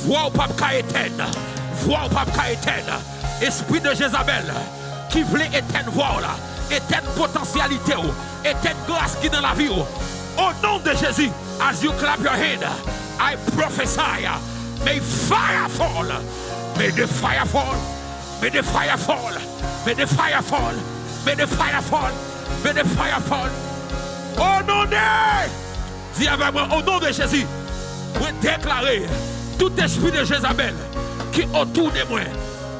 Voix au pape Kaeten, voix au pape Kaeten, esprit de Jézabel qui voulait éteindre voix là, éteindre potentialité, éteindre grâce qui dans la vie. Au nom de Jésus, as you clap your hand, I prophesy, may fire fall, may the fire fall, may the fire fall, may the fire fall, may the fire fall, may the fire fall. Au nom de, dis avec moi, au nom de Jésus, vous déclarez. Tout esprit de Jézabel qui est autour de moi,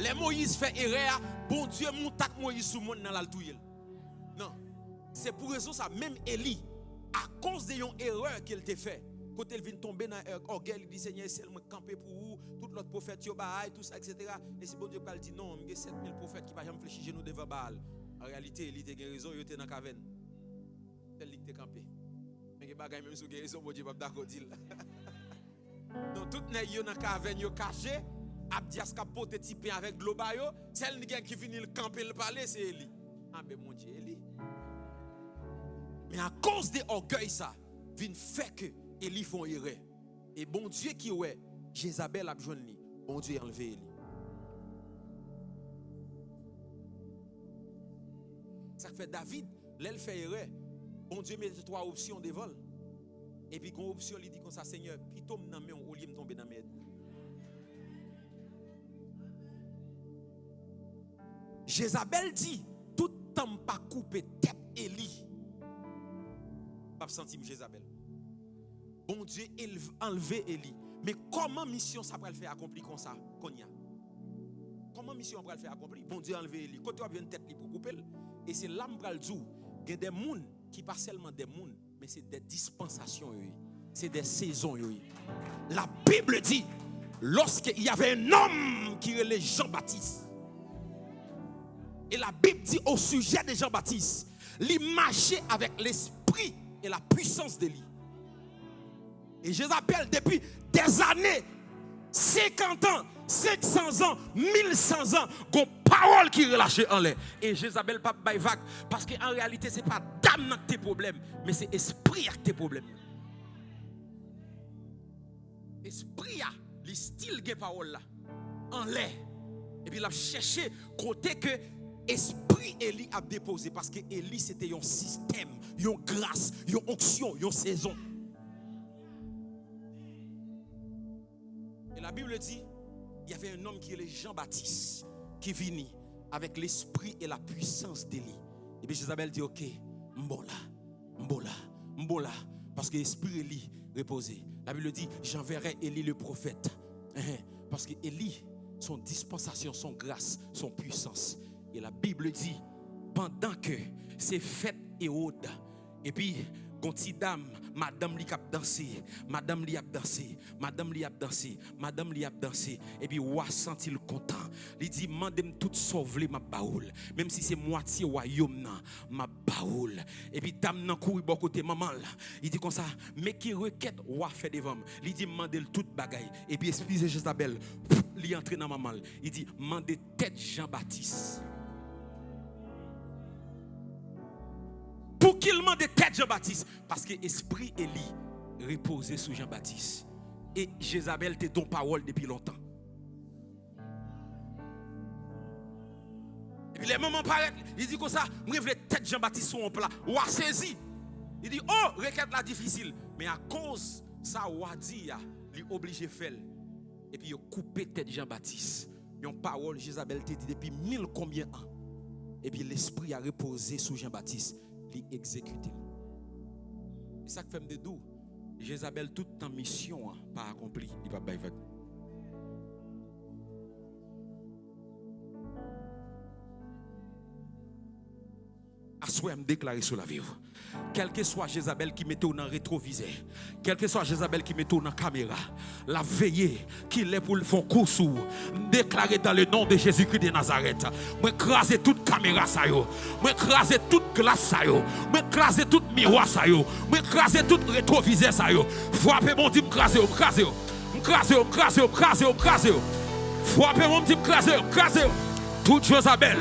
Les Moïse fait erreur, bon Dieu monte Moïse sous monde dans la touyer. Non. C'est pour raison ça même Élie à cause de une erreur qu'il t'a fait. Quand elle vient tomber dans l'orgueil, il dit Seigneur, c'est moi camper pour vous, tout l'autre prophète yo bail tout ça etc. Et si bon Dieu parle dit non, il y a 7000 prophètes qui pas jamais fléchir genou devant Baal. En réalité, il était raison, il était dans la caverne. Elle était campé. Mais il bagay même sous guérison, bon Dieu pas d'accord dire. Donc tout nèg yo dans la caverne yo caché, Abdias ka pote ti pain avec de l'eau ba yo, celle qui finit le camper le parler c'est Élie. Ah ben mon Dieu, Élie. Mais à cause de l'orgueil ça, vient fait que Élie font erreur. Et bon Dieu qui ouais, Jézabel a besoin de lui. Bon Dieu a enlevé Élie. Ça fait David, l'elle fait erreur. Bon Dieu met 3 options de vol. Et puis une option lui dit comme ça Seigneur, puis tombe dans mes au lieu de tomber dans mes. Jézabel dit tout temps pas couper tête Élie. Pas sentir Jézabel. Bon Dieu enlever Élie. Mais comment mission ça va le faire accomplir comme ça Konya? Comment mission va le faire accomplir? Bon Dieu enlever Élie. Quand tu as une tête pour couper et c'est là m'pral djou, il y a des monde qui pas seulement des monde mais c'est des dispensations c'est des saisons La Bible dit lorsqu'il y avait un homme qui est Jean-Baptiste. Et la Bible dit au sujet de Jean-Baptiste, il marchait avec l'esprit et la puissance d'Élie. Et Jézabel depuis des années, 50 ans, 500 ans, 1100 ans, une parole qui est relâchée en l'air. Et Jézabel pas bail vague parce qu'en réalité c'est pas dame qui tes problèmes, mais c'est esprit qui tes problèmes. Esprit a le style de parole là en l'air. Et puis il a cherché côté que esprit Élie a déposé parce que Élie c'était un système, une grâce, une onction, une saison. Et la Bible dit, il y avait un homme qui est Jean-Baptiste qui vient avec l'esprit et la puissance d'Élie. Et puis Jézabel dit OK, m'bola parce que l'esprit Élie reposé. La Bible dit j'enverrai Élie le prophète. Parce que Élie son dispensation, son grâce, son puissance. Et la Bible dit, pendant que c'est fête Hérode, et puis, gonti dame, madame li a dansé, madame li a dansé, madame li a dansé, madame li a dansé, et puis, roi senti le content. Il dit, mandem tout sauver ma baoul, même si c'est moitié royaume, ma baoul. Et puis, dame nan couri bon côté maman là. Il dit comme ça, mais qui requête, roi fait devant. Il dit, mandel tout bagaille. Et puis, excusez Jézabel, li entre dans maman. Il dit, mandez tête Jean-Baptiste. Pour qu'il demande tête Jean-Baptiste. Parce que l'esprit Élie reposait sur Jean-Baptiste. Et Jézabel te donne parole depuis longtemps. Et puis les moments paraissent, il dit comme ça, moi je veux tête Jean-Baptiste sur un plat. Ou a saisi. Il dit, oh, requête là difficile. Mais à cause ça, ou a dit, il est obligé de faire. Et puis il a coupé tête Jean-Baptiste. Une parole, Jézabel te dit depuis 1000 combien ans. Et puis l'esprit a reposé sur Jean-Baptiste. Exécuté. Et ça fait de doux. Jézabel toute en mission pas accompli. Il va bailler. Assoyez me déclarer sur la vie. Quel que soit Jézabel qui mette dans le rétroviseur, quel que soit Jézabel qui mette dans la caméra, la veillée qu'il est pour le fond cours sous, déclarer dans le nom de Jésus-Christ de Nazareth. Moi écraser toute caméra ça yo, moi écraser toute glace ça yo, moi écraser tout miroir ça yo, moi écraser tout rétroviseur ça yo. Frappez mon dit m'craser, frappez mon dit m'craser. Toute Jézabel,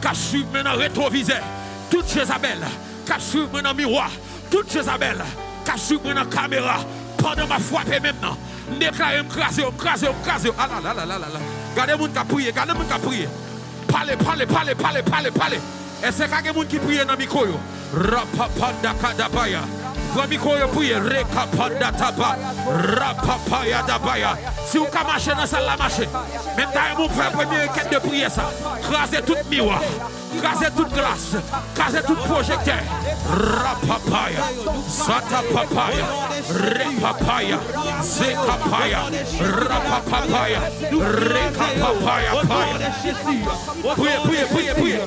qui suit maintenant rétroviseur, toute Jézabel, qui suit maintenant miroir, toute Jézabel, qui suit maintenant caméra, pendant ma frappe maintenant, déclarez m'craser. Ah là. Gardez moun qui prie, Parlez. Est-ce qu'il y a quelqu'un qui prie dans le micro? Rapapanda kadabaya. Dans le micro, prie. Rekapanda taba. Rapapaya dabaya. Si vous marchez dans la salle, marchez. Même temps, vous faites la première requête de prière. Crasez tout miroir. Casez toute glace. Casez tout projecteur. Rapapaya. Sata papaya. Repapaya. Zekapaya. Rapapapaya. Rekapapaya. Priez. Priez.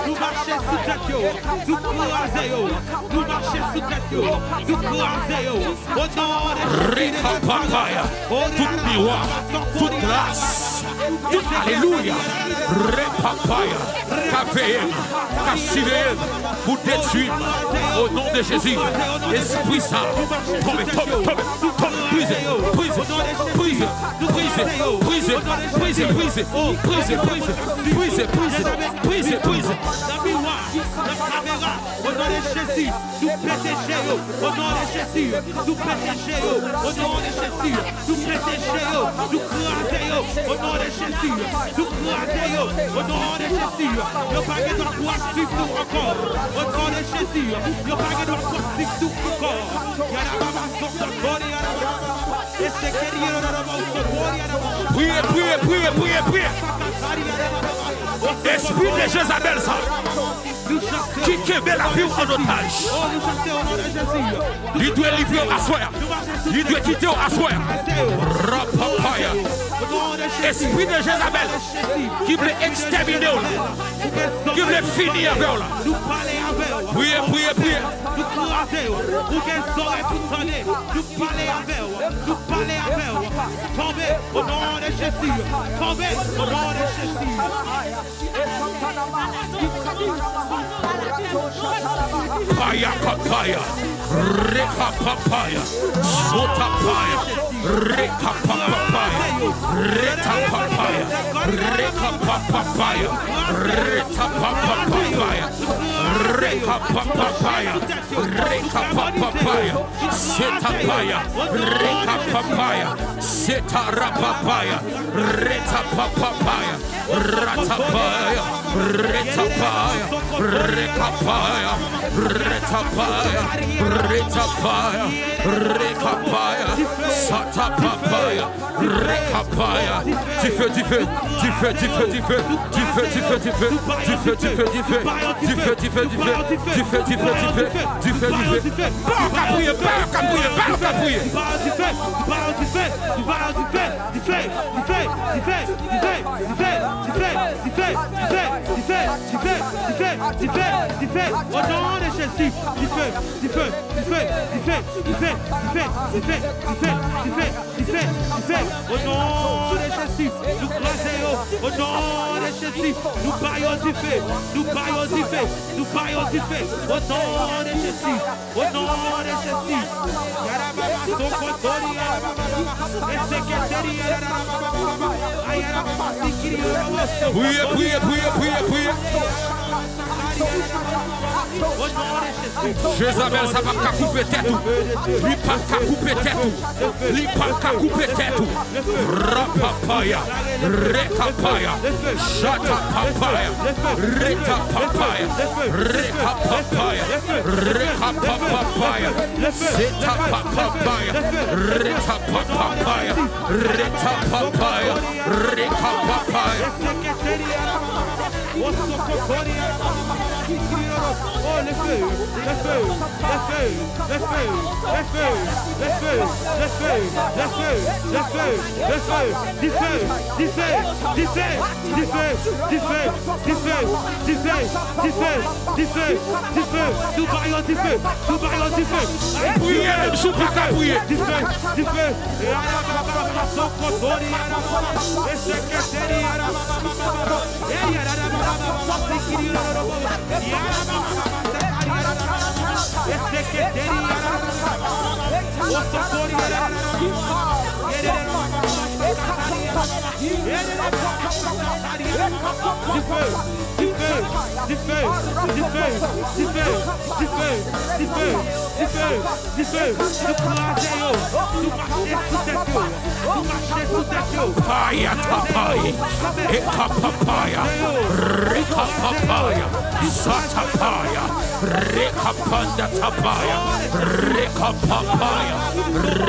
Nous marchons sous tête, nous croisons, nous marchons sous tête, nous croisons. Tout miroir, toute grâce, toute alléluia. Repapaya, caféine, cassivéine, pour détruire au nom de Jésus. Esprit Saint, tombe, brise. Au nom de Jésus, nous pétégez, au nom de Jésus, nous pétégez, au nom de Jésus, nous pétégez, nous crasez, au nom de Jésus, nous crasez, au nom de Jésus, nous pas de quoi suivre nous encore, au nom de Jésus, nous pas de quoi suivre nous encore. Priez. Esprit de Jézabel, ça. Qui met la vie en otage. Il doit livrer à soi. Il doit quitter à soi. Rapapaya. Esprit de Jézabel qui veut exterminer, qui veut finir avec là. Priez. Nous croisons, nous guérissons tout année. Nous parlons avec vous. Tombez au nom de Jésus. Tombez au nom de Jésus. Paya kapaya, reka papaya, sota paya, reka papaya, reka papaya, reka papaya, reka papaya, reka papaya, reka papaya, seta paya, reka papaya, seta rapapaya, reta papaya, ratapaya, retapaya, rekapaya, retapaya, satapapaya, rekapaya. Du feu. Au nom de Jésus, du feu. Au nom de Jésus, nous croisons. Au nom de Jésus, nous baillons du feu. Au nom de Jésus. Priez. Jézabel, ça va couper tête. Lui pas couper tête. Rapapaya, rekapaya, shatapapaya, retapapaya, rekapapaya, setapapaya, retapapaya, rekapapaya. Oh, le feu. Nous baillons du feu. Priez, ne sous pas qu'à prier. Du feu. Du feu. du feu, du feu, du feu, du feu, du feu, du feu, du feu. Nous croisez, nous marchez sous tête, nous marchez sous tête. Paya tapaya, ekapapaya, rekapapaya, satapaya, rekapanda tapaya, rekapapaya,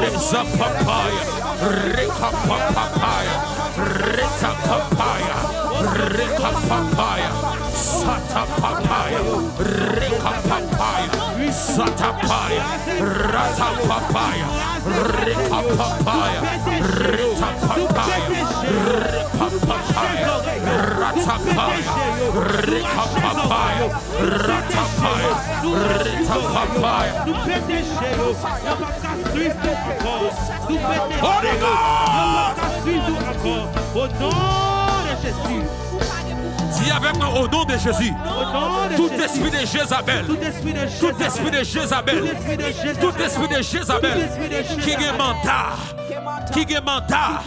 rezapapaya, rekapapaya, retapapaya, rekapapaya, satapapaya, rekapapaya, satapaya, ratapapaya, rekapapaya, retapapaya, repapapaya, ratapaya, rekapapaya, ratapaya, retapapaya. Nous pétécher, nous pas qu'à suivre encore. Nous pétécher, Holy nous God! pas qu'à suivre encore. Au nom de Jésus. Dis avec moi au nom de Jésus. Au nom de Tout Jésus. esprit de Jézabel, Tout esprit de tout esprit de Jézabel, tout esprit de Jézabel, qui est mandat, qui est mandat,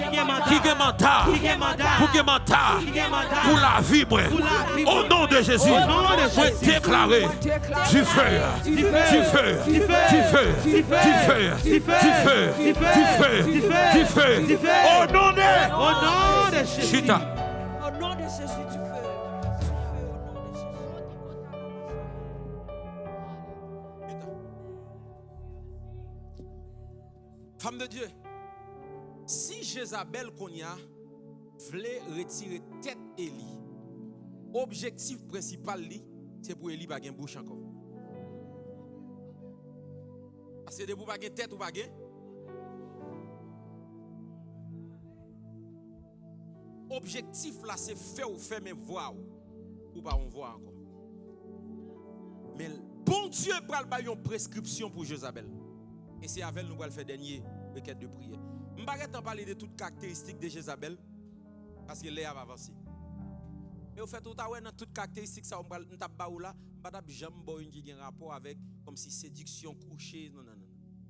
qui est mandat, pour la vie, moi. Au nom de Jésus, moi déclarer du feu, du feu, du feu, du feu, du feu, du feu, du feu, au nom de Jésus. Chita. Au nom de Jésus, du feu. Femme de Dieu, si Jézabel qu'on y a voulait retirer tête Élie, objectif principal c'est pour Élie pas gain bouche encore. Parce que de vous pas gain tête ou pas gain. Objectif là c'est faire ou faire mes voix ou pas on voit encore. Mais bon Dieu pral ba une prescription pour Jézabel. Et c'est avec nous qu'on va faire dernier requête de prière. Je ne vais pas parler de toutes les caractéristiques de Jézabel parce que Léa va avancer. Mais au fait, tout à l'heure, dans toutes les caractéristiques, ça, on ne va pas jamais qui a un rapport avec comme si séduction, coucher, non.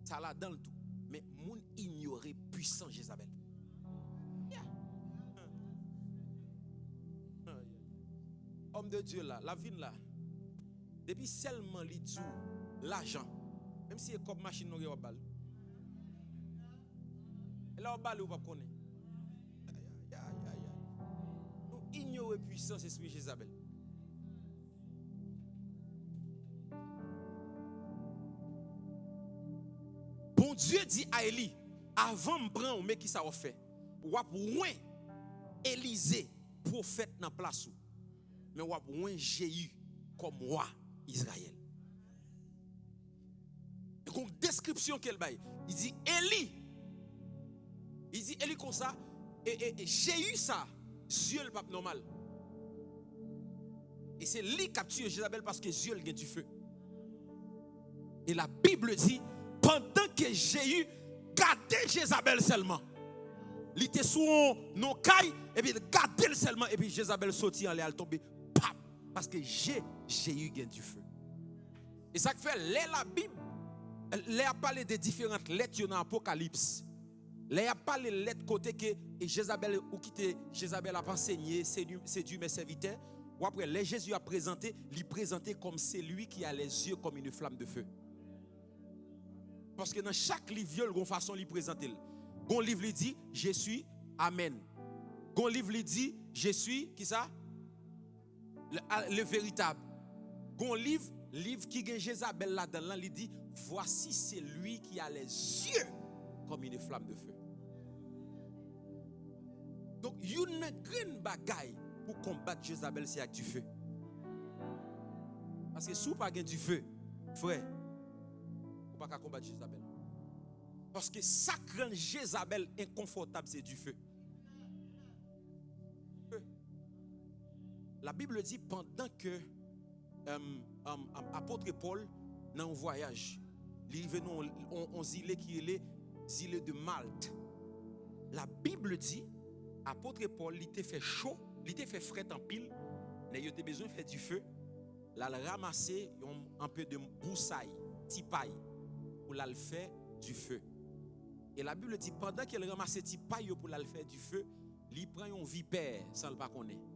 Ça là dans le tout. Mais moun ignorer puissant Jézabel. Yeah. Homme de Dieu là, la vie là, depuis seulement li dit l'argent. Même si c'est comme machine, nous avons balle. Et là, on balle ou pas connaître. Nous ignorons la puissance de l'esprit Jézabel. Bon Dieu dit à Élie, avant de prendre, mais qui ça a fait? Ou à point Élisée, prophète dans la place. Mais ou à point Jéhu comme roi Israël. Une description qu'elle baille. Il dit Élie. Il dit Élie comme ça. Et j'ai eu ça. Dieu le pape normal. Et c'est lui qui a tué Jézabel parce que Dieu a du feu. Et la Bible dit pendant que j'ai eu gardé Jézabel seulement. Il était sous nos cailles et puis il gardé seulement et puis Jézabel sortit en l'air tomber. Parce que j'ai eu du feu. Et ça fait la Bible. Les a parlé de différentes lettres dans l'Apocalypse. Les a parlé de lettres côté que Jézabel ou quitter Jézabel a enseigné, séduit mes serviteurs. Ou après, les Jésus a présenté, lui présenté comme celui qui a les yeux comme une flamme de feu. Parce que dans chaque livre, il y a une façon de lui présenter. Gon livre lui dit, je suis, amen. Gon livre lui dit, je suis, qui ça? Le véritable. Gon livre qui est Jézabel là-dedans, il dit, voici c'est lui qui a les yeux comme une flamme de feu. Donc, il y a une grande bagaille pour combattre Jézabel, c'est avec du feu. Parce que si vous n'avez pas du feu, frère, vous ne pouvez pas combattre Jézabel. Parce que ça rend Jézabel inconfortable, c'est du feu. La Bible dit pendant que apôtre Paul dans un voyage, il venait on île qui est l'île de Malte. La Bible dit apôtre Paul il était fait chaud, il était fait frais en pile, mais il avait besoin de faire du feu. Là il ramasser un peu de broussaille, petit paille pour la faire du feu. Et la Bible dit pendant qu'il ramassait petit paille pour la faire du feu, il prend un vipère sans le pas connaître.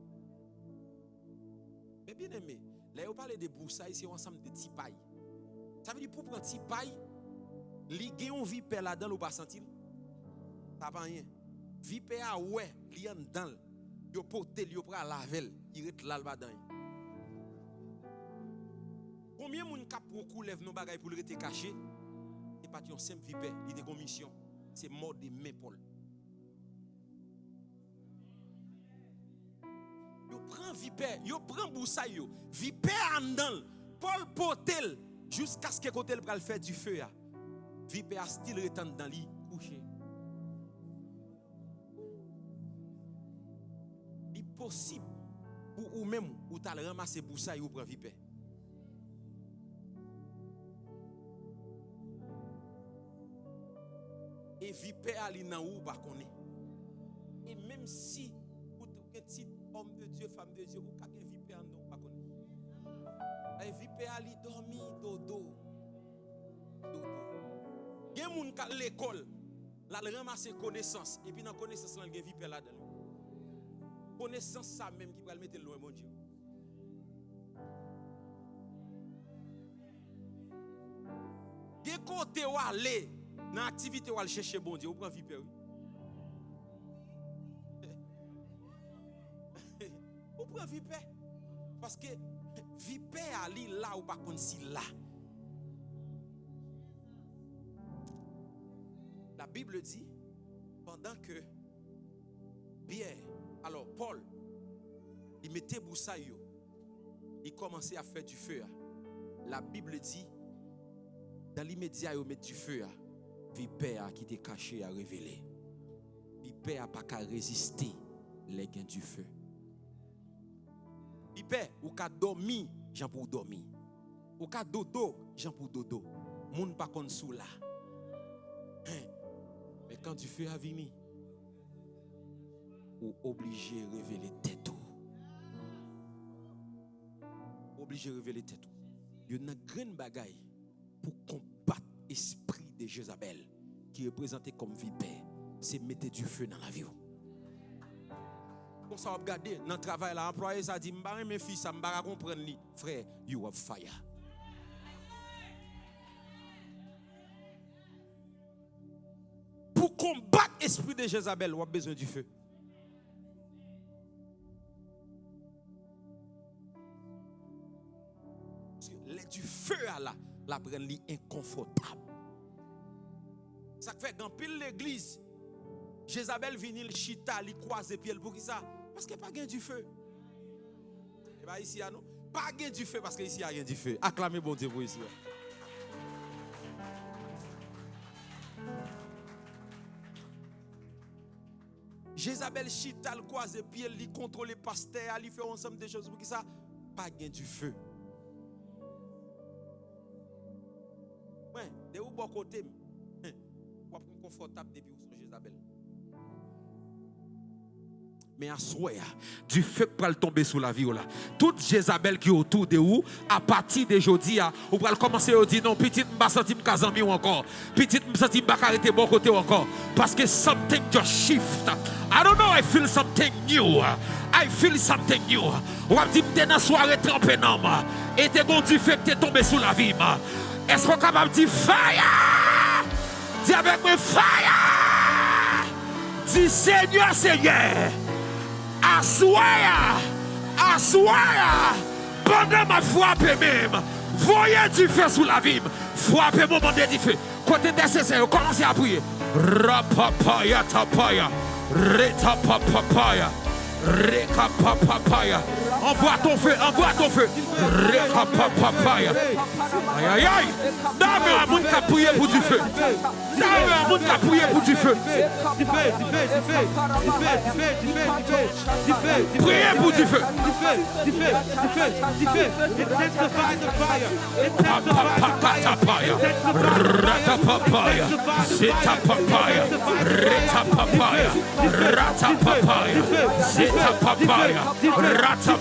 Mais bien aimé, là on parle de broussailles, c'est ensemble de petits pailles. Ça veut dire pour prendre petit paille, li gen yon vipère là-dedans ou pas sentir? Ça pas rien. Vipère ouais, li en dedans. Yo porter, yo pral lavel, il ret là dedans. Combien moun k'ap pou lève nos bagages pour le rester caché? Et pas yon simple vipère, il était mission. C'est mort de main Paul. Yo prend vipère, yo prend broussaille yo. Vipère en dedans. Paul portel jusqu'à ce que côté le pral faire du feu ya. Vipère style retend dans lit couché. Il possible pour ou même ou t'as ramasser broussaille ou prend vipère. Et vipère ali nan ou pas connaît. Et même si ou petit homme de Dieu, femme de Dieu, ou ka gen vipère en non pas connaît. Et vipère ali dormi dodo. Gen moun ka l'école, la ramasser connaissance et puis dans connaissance là gen vipère là-dedans. Connaissance ça même qui va le mettre loin mon Dieu. Gen côté ou aller dans l'activité ou aller chercher bon Dieu, ou prend vipère. Ou prend vipère parce que vipère ali là ou pas kon si là. La Bible dit pendant que Pierre, alors Paul, il mettait broussaille, il commençait à faire du feu. La Bible dit dans l'immédiat il met du feu. Vipère qui était caché à révéler. Vipère pas qu'à résister les gains du feu. Vipère ou ka dormi, j'en pour dormir. Ou ka dodo, j'en pour dodo. Moun pas kon sou là. Mais quand du feu a vini, ou obligé de révéler tête. Obligé de révéler tête. Il y a une grande bagaille pour combattre l'esprit de Jézabel qui est présenté comme vipère. C'est mettre du feu dans la vie. Comme ça, on regarde dans le travail, l'employé ça dit, m'barre mes fils, ça m'barre comprendre li. Frère, you have fire. Pour combattre l'esprit de Jézabel, on a besoin du feu. Du feu à la prenne li inconfortable. Ça fait dans pile l'église, Jézabel vini le chita, li croise pied pour qui ça? Parce qu'il n'y a pas gain du feu. Et bien ici, non? Pas gain du feu parce qu'ici, il n'y a rien du feu. Acclamez bon Dieu pour ici. Jézabel chita, le croise pied, li contrôle le pasteur, li fait ensemble des choses pour qui ça? Pas gain du feu. Ouais, de où bon côté, ou après confortable depuis où sont Jézabel. Mais à souhait, du feu qui va tomber sous la vie là. Toute Jézabel qui est autour de vous, à partir de aujourd'hui, vous allez commencer à dire non, petite m'a senti m'kazami ou encore, petite m'a senti m'a arrêté bon côté encore, parce que something just shift. I don't know, I feel something new. I feel something new. Ou a dit m'te dans soirée trempé non ma, et te bon du feu qui est tombé sous la vie ma. Est-ce qu'on est capable de dire fire? Dis avec moi fire! Dis Seigneur, Seigneur, assoya, pendant ma frappe même, voyez du feu sous la vie, frappez mon monde du feu. Côté nécessaire, commencez à prier. Rapapaya tapaya, retapapaya, rekapapaya. Envoie ton feu, envoie ton feu. Rekapapaya. Aïe aïe aïe. Dame à moun qui a prié pour du feu. Dame à moun qui a prié pour du feu. Priez pour du feu. Intensify the fire. Papapaya. Ratapapaya. Zitapapaya. Retapapaya. Ratapapaya. Zitapapaya. Ratapapaya.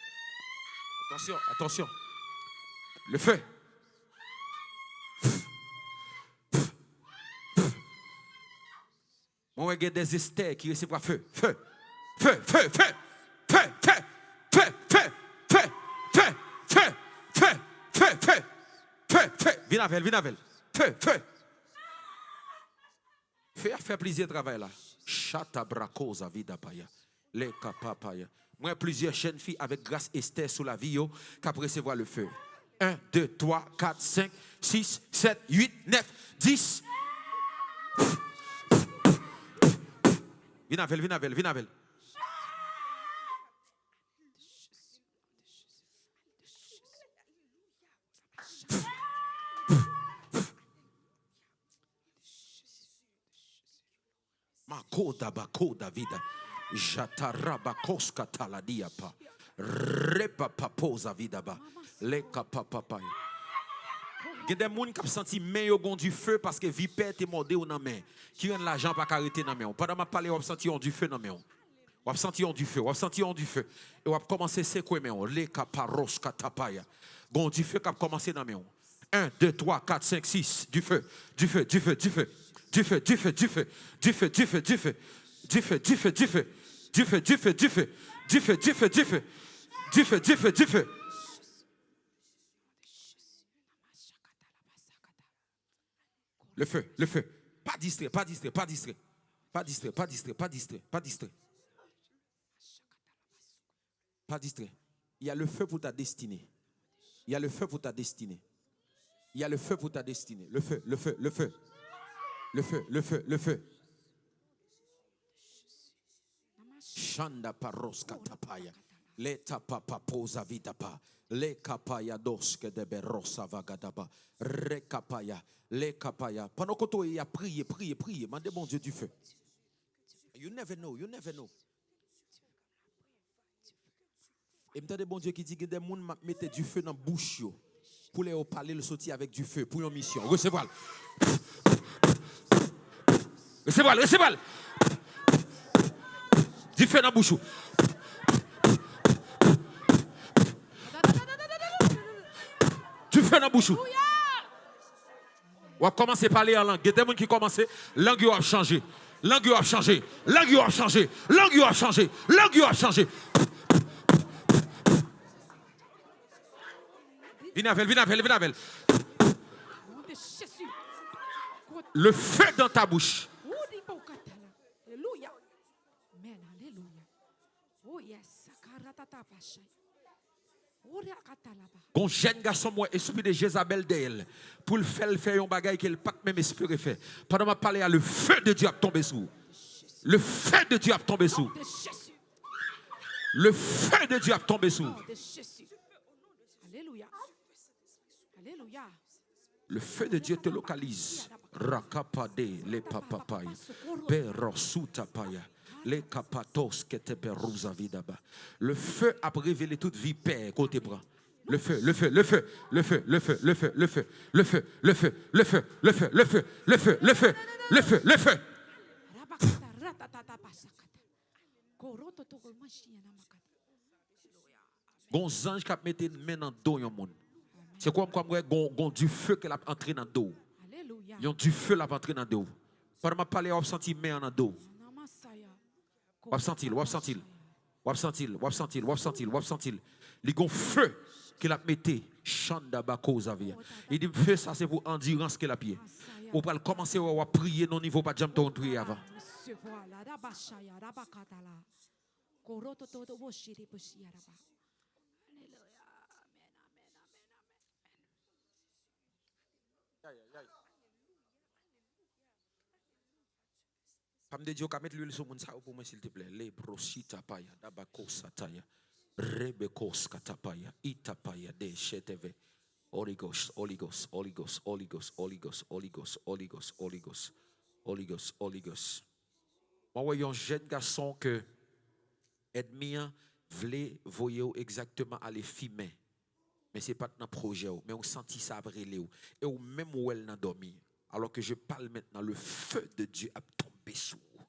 Attention, attention. Le feu. Moi, il y a des Esther qui reçoivent feu, feu, feu, feu, feu, feu, feu, feu, feu, feu, feu, feu, feu, feu, feu, feu, feu. Viens avec, viens avec. Feu, feu. Feu a fait plaisir de travail là. Chata bracosa vida paya. Les capapaya. Moi, plusieurs jeunes filles avec grâce Esther sous la vie qui après recevoir le feu. 1, 2, 3, 4, 5, 6, 7, 8, 9, 10. Viens avec, viens avec, viens avec. Makoda bakoda vida. Jataraba koska taladia pa. Repa paposa vida ba. Leka papa. Il y a des gens qui ont senti main au du feu parce que vipère te mordé ou nan main. Qui ont l'argent pas arrêter nan main. Pendant ma parler, on senti du feu nan main. On senti du feu, on senti du feu. Et on commencer secouer main. Les caparos katapaya. Gon du feu qui a commencé nan main. 1 2 3 4 5 6 du feu, du feu, du feu, du feu. Du feu, du feu, du feu. Du feu, du feu, du feu. Du feu, du feu, du feu. Du feu, du feu, du feu. Du feu, du feu, du feu. Du feu, du feu, du feu. Le feu, le feu. Pas distrait, pas distrait, pas distrait. Pas distrait, pas distrait, pas distrait, pas distrait. Pas distrait. Il y a le feu pour ta destinée. Il y a le feu pour ta destinée. Il y a le feu pour ta destinée. Le feu, le feu, le feu. Le feu, le feu, le feu. Shanda paroska tapaya. Le tapapa posa vidapa. Le kapaya doske de berosa vagadaba. Rekapaya. Le kapaya. Pendant que tu as prié, prié, prié, mandez mon Dieu du feu. You never know, you never know. Et m'entendez bon Dieu qui dit que des gens mettent du feu dans la bouche pour les parler, le sortir avec du feu pour une mission. Recevez-le. Recevez-le, recevez-le. Du feu dans la bouche. Du feu dans la bouche. On va commencer à parler en langue. Il y a des gens qui commencent, langue a changé. Langue a changé. Langue a changé. Langue a changé. Langue a changé. Viens avec, viens avec, viens avec. Le feu dans ta bouche. Alléluia. Amen. Alléluia. Oh yes. Quand jeune garçon, moi, esprit de Jézabel d'elle, pour le faire un bagage qu'il pas même espérer faire. Pendant ma parler, le feu de Dieu a tombé sur. Le feu de Dieu a tombé sur. Le feu de Dieu a tombé sur. Alléluia. Alléluia. Le feu de Dieu te localise. Rakapade les papapai. Perosutapaya. Les capatos que te perouza vidaba. Le feu a révélé toute vipère côté bras. Le feu, le feu, le feu, le feu, le feu, le feu, le feu, le feu, le feu, le feu, le feu, le feu, le feu, le feu, le feu, le feu. Gon ange qui a mis une main dans le dos yon monde. C'est comme gon du feu qu'elle a entré dans le dos. Alléluia. Yon du feu l'a entré dans le dos. Pendant ma parler, on senti main dans le dos. On sentir, on sentir. On sentir, on sentir, on sentir, on sentir. Les gon feu qu'il a mis chanda bakoza via. Il dit feu ça c'est pour endurance qu'il a pied. On va commencer à prier non niveau pas jamais ton prier avant. Femme de Dieu, qui mettre l'huile sur mon sac pour moi, s'il te plaît. Les brosita paya, dabako sataya, rebekos katapaya, itapaya, de cheteve. Holy Ghost, Holy Ghost, Holy Ghost, Holy Ghost, Holy Ghost, Holy Ghost, Holy Ghost, Holy Ghost, Holy Ghost, Holy Ghost. Moi, voyons un jeune garçon que ennemi voulait voyer exactement aller filmer. Mais ce n'est pas dans le projet, mais on sentit ça après Léo. Et on même où elle n'a dormi. Alors que je parle maintenant, le feu de Dieu a tombé sur vous.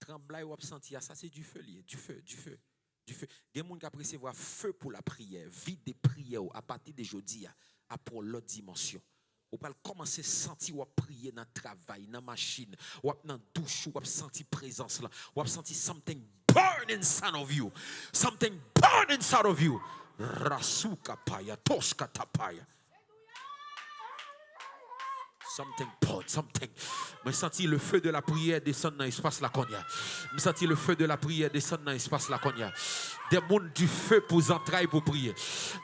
trembler ou sentir ça c'est du feu lié, du feu. Du feu. Des gens qui apprécient voir feu pour la prière, vide des prières à partir de jeudi à pour l'autre dimension. Ou pas commencer à sentir ou à prier dans le travail, dans la machine, ou dans la douche, ou à sentir présence là, ou à sentir something burn inside of you. Something burn inside of you. Rasuka paya, toska tapaya. Something. Je sens le feu de la prière descendre dans l'espace la cogna. Je sens le feu de la prière descendre dans l'espace la cogna. Des mondes du feu pour entrailles pour prier.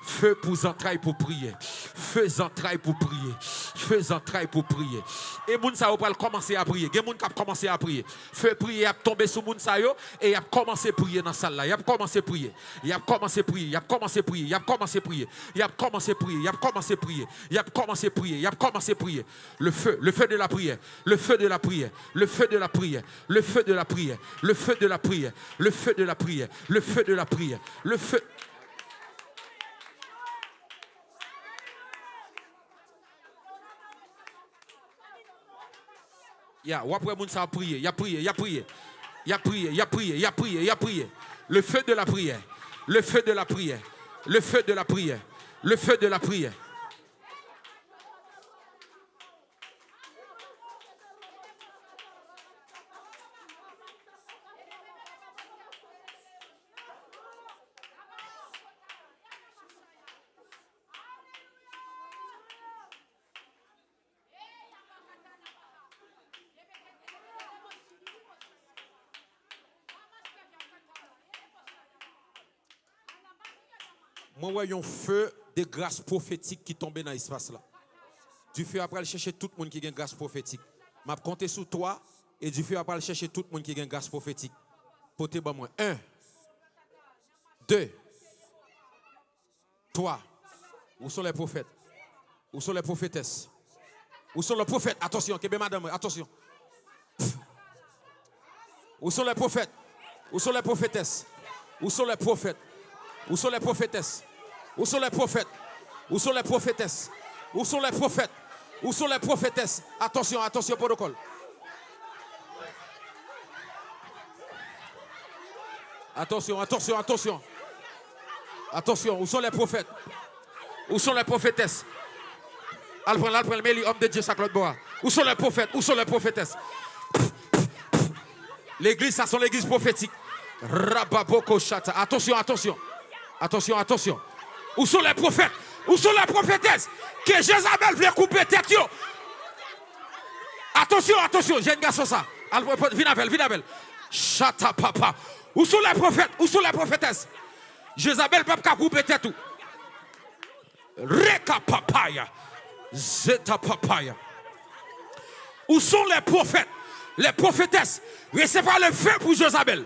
Feu pour entrailles pour prier. Feu entrailles pour prier. Feu entrailles pour prier. Et moun sa yo pral commencer à prier. Gen moun k'ap commencer à prier. Feu prier a tombé sur moun sa yo et y a commencé à prier dans salle là. Y a commencé à prier. Y a commencé à prier. Y a commencé à prier. Y a commencé à prier. Y a commencé à prier. Y a commencé à prier. Y a commencé à prier. Y a commencé à prier. Le feu de la prière, le feu de la prière, le feu de la prière, le feu de la prière, le feu de la prière, le feu de la prière, le feu de la prière, le feu. Ya, ou après moun sa prier, y a prié. Le feu de la prière, le feu de la prière, le feu de la prière, le feu de la prière. Moi, voyons un feu de grâce prophétique qui tombe dans l'espace là. Du feu après aller chercher tout le monde qui a une grâce prophétique. Je vais compter sur toi et du feu après aller chercher tout le monde qui a une grâce prophétique. Portez moi. 1, 2, 3. Où sont les prophètes? Où sont les prophétesses? Où sont les prophètes? Attention, madame, attention. Où sont les prophètes? Où sont les prophétesses? Où sont les prophètes? Où sont les prophétesses? Où sont les prophètes? Où sont les prophétesses? Où sont les prophètes? Où sont les prophétesses? Attention, protocole. Attention, où sont les prophètes? Où sont les prophétesses? Alpren, homme de Dieu, Saclot Bois. Où sont les prophètes? Où sont les prophétesses? L'église, ça sont l'église prophétique. Rababoko Chata. Attention. Où sont les prophètes? Où sont les prophétesses? Que Jézabel voulait couper tête yo. Attention, j'ai un garçon ça. Viens avec. Chata papa. Où sont les prophètes? Où sont les prophétesses? Jézabel peut pas couper tête tout. Reka papaya. Zeta papaya. Où sont les prophètes? Les prophétesses. Recevez le feu pour Jézabel.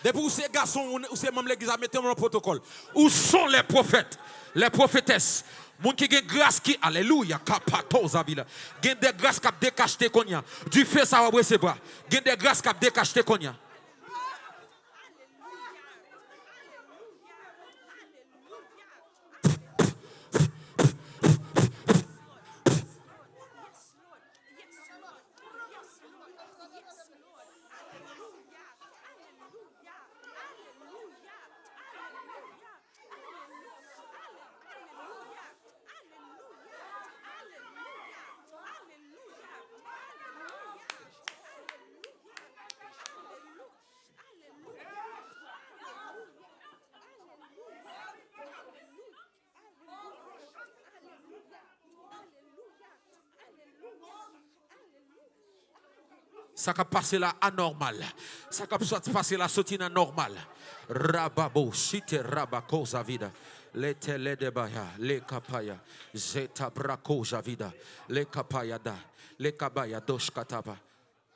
Depuis où ces garçons, où ces membres de l'église, mettez-moi le protocole. Où sont les prophètes, les prophétesses? Moun qui gen grâce qui, alléluia, kapato zabila. Gen des grâces qui décacheté konya. Du feu ça va recevoir. Gen des grâces qui décacheté konya. Ça va passer là anormal. Ça va passer là sortir anormal. Rababo, shite rabako zavida. Le tele de baya, le kapaya, zeta brako javida, le kapaya da, le kabaya dosh kataba.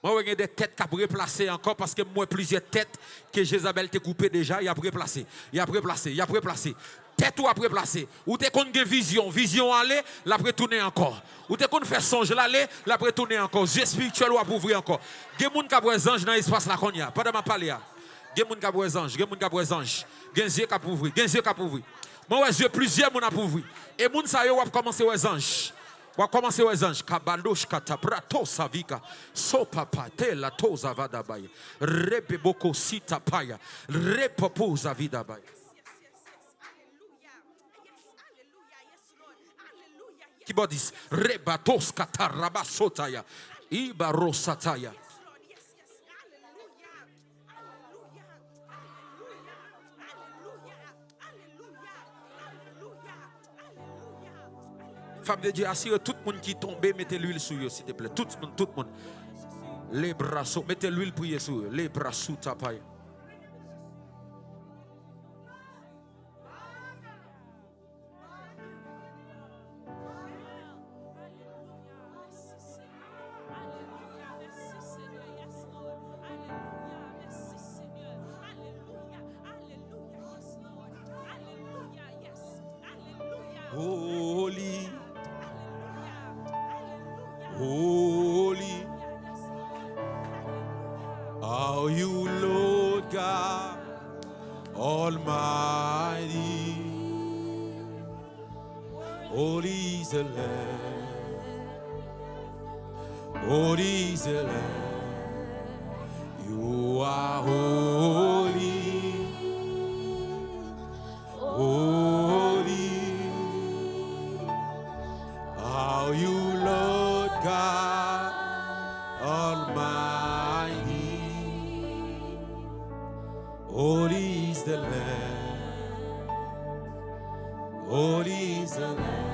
Moi, j'ai des têtes qui ont replacé encore parce que moi, plusieurs têtes que Jézabel t'a coupé déjà, il a replacé. tête ou après placer. Ou te qu'on gen vision aller, la retourner encore. Ou te qu'on fait songe l'aller, la retourner encore. Yeux spirituel ou à ouvrir encore. Gen moun ka les anges dans l'espace la konya. Pendant ma parler. Gen moun ka les anges, gen moun ka les anges. Gen yeux ka ouvrir, gen yeux ka ouvrir. Moi ouais yeux plusieurs moun a ouvrir. Et moun sa yo va commencer les anges. On va commencer aux anges. Kabadosh katabrato savika. Sopapa te la toza vadabaya. Repeboko sita paya. Repopoza vidabaya. Qui va dire? Rebatos katarabasotaya. Ibarosataya. Femme de Dieu, assure tout le monde qui tombe, mettez l'huile sur eux, s'il te plaît. Tout le monde. Les bras, mettez l'huile pour eux sur eux. Les bras sous ta paille. Holy, holy are you, Lord God Almighty. Holy is the Lamb, holy is the Lamb. You are holy, holy. Are you, Lord God Almighty? Holy is the Lamb, holy is the Lamb.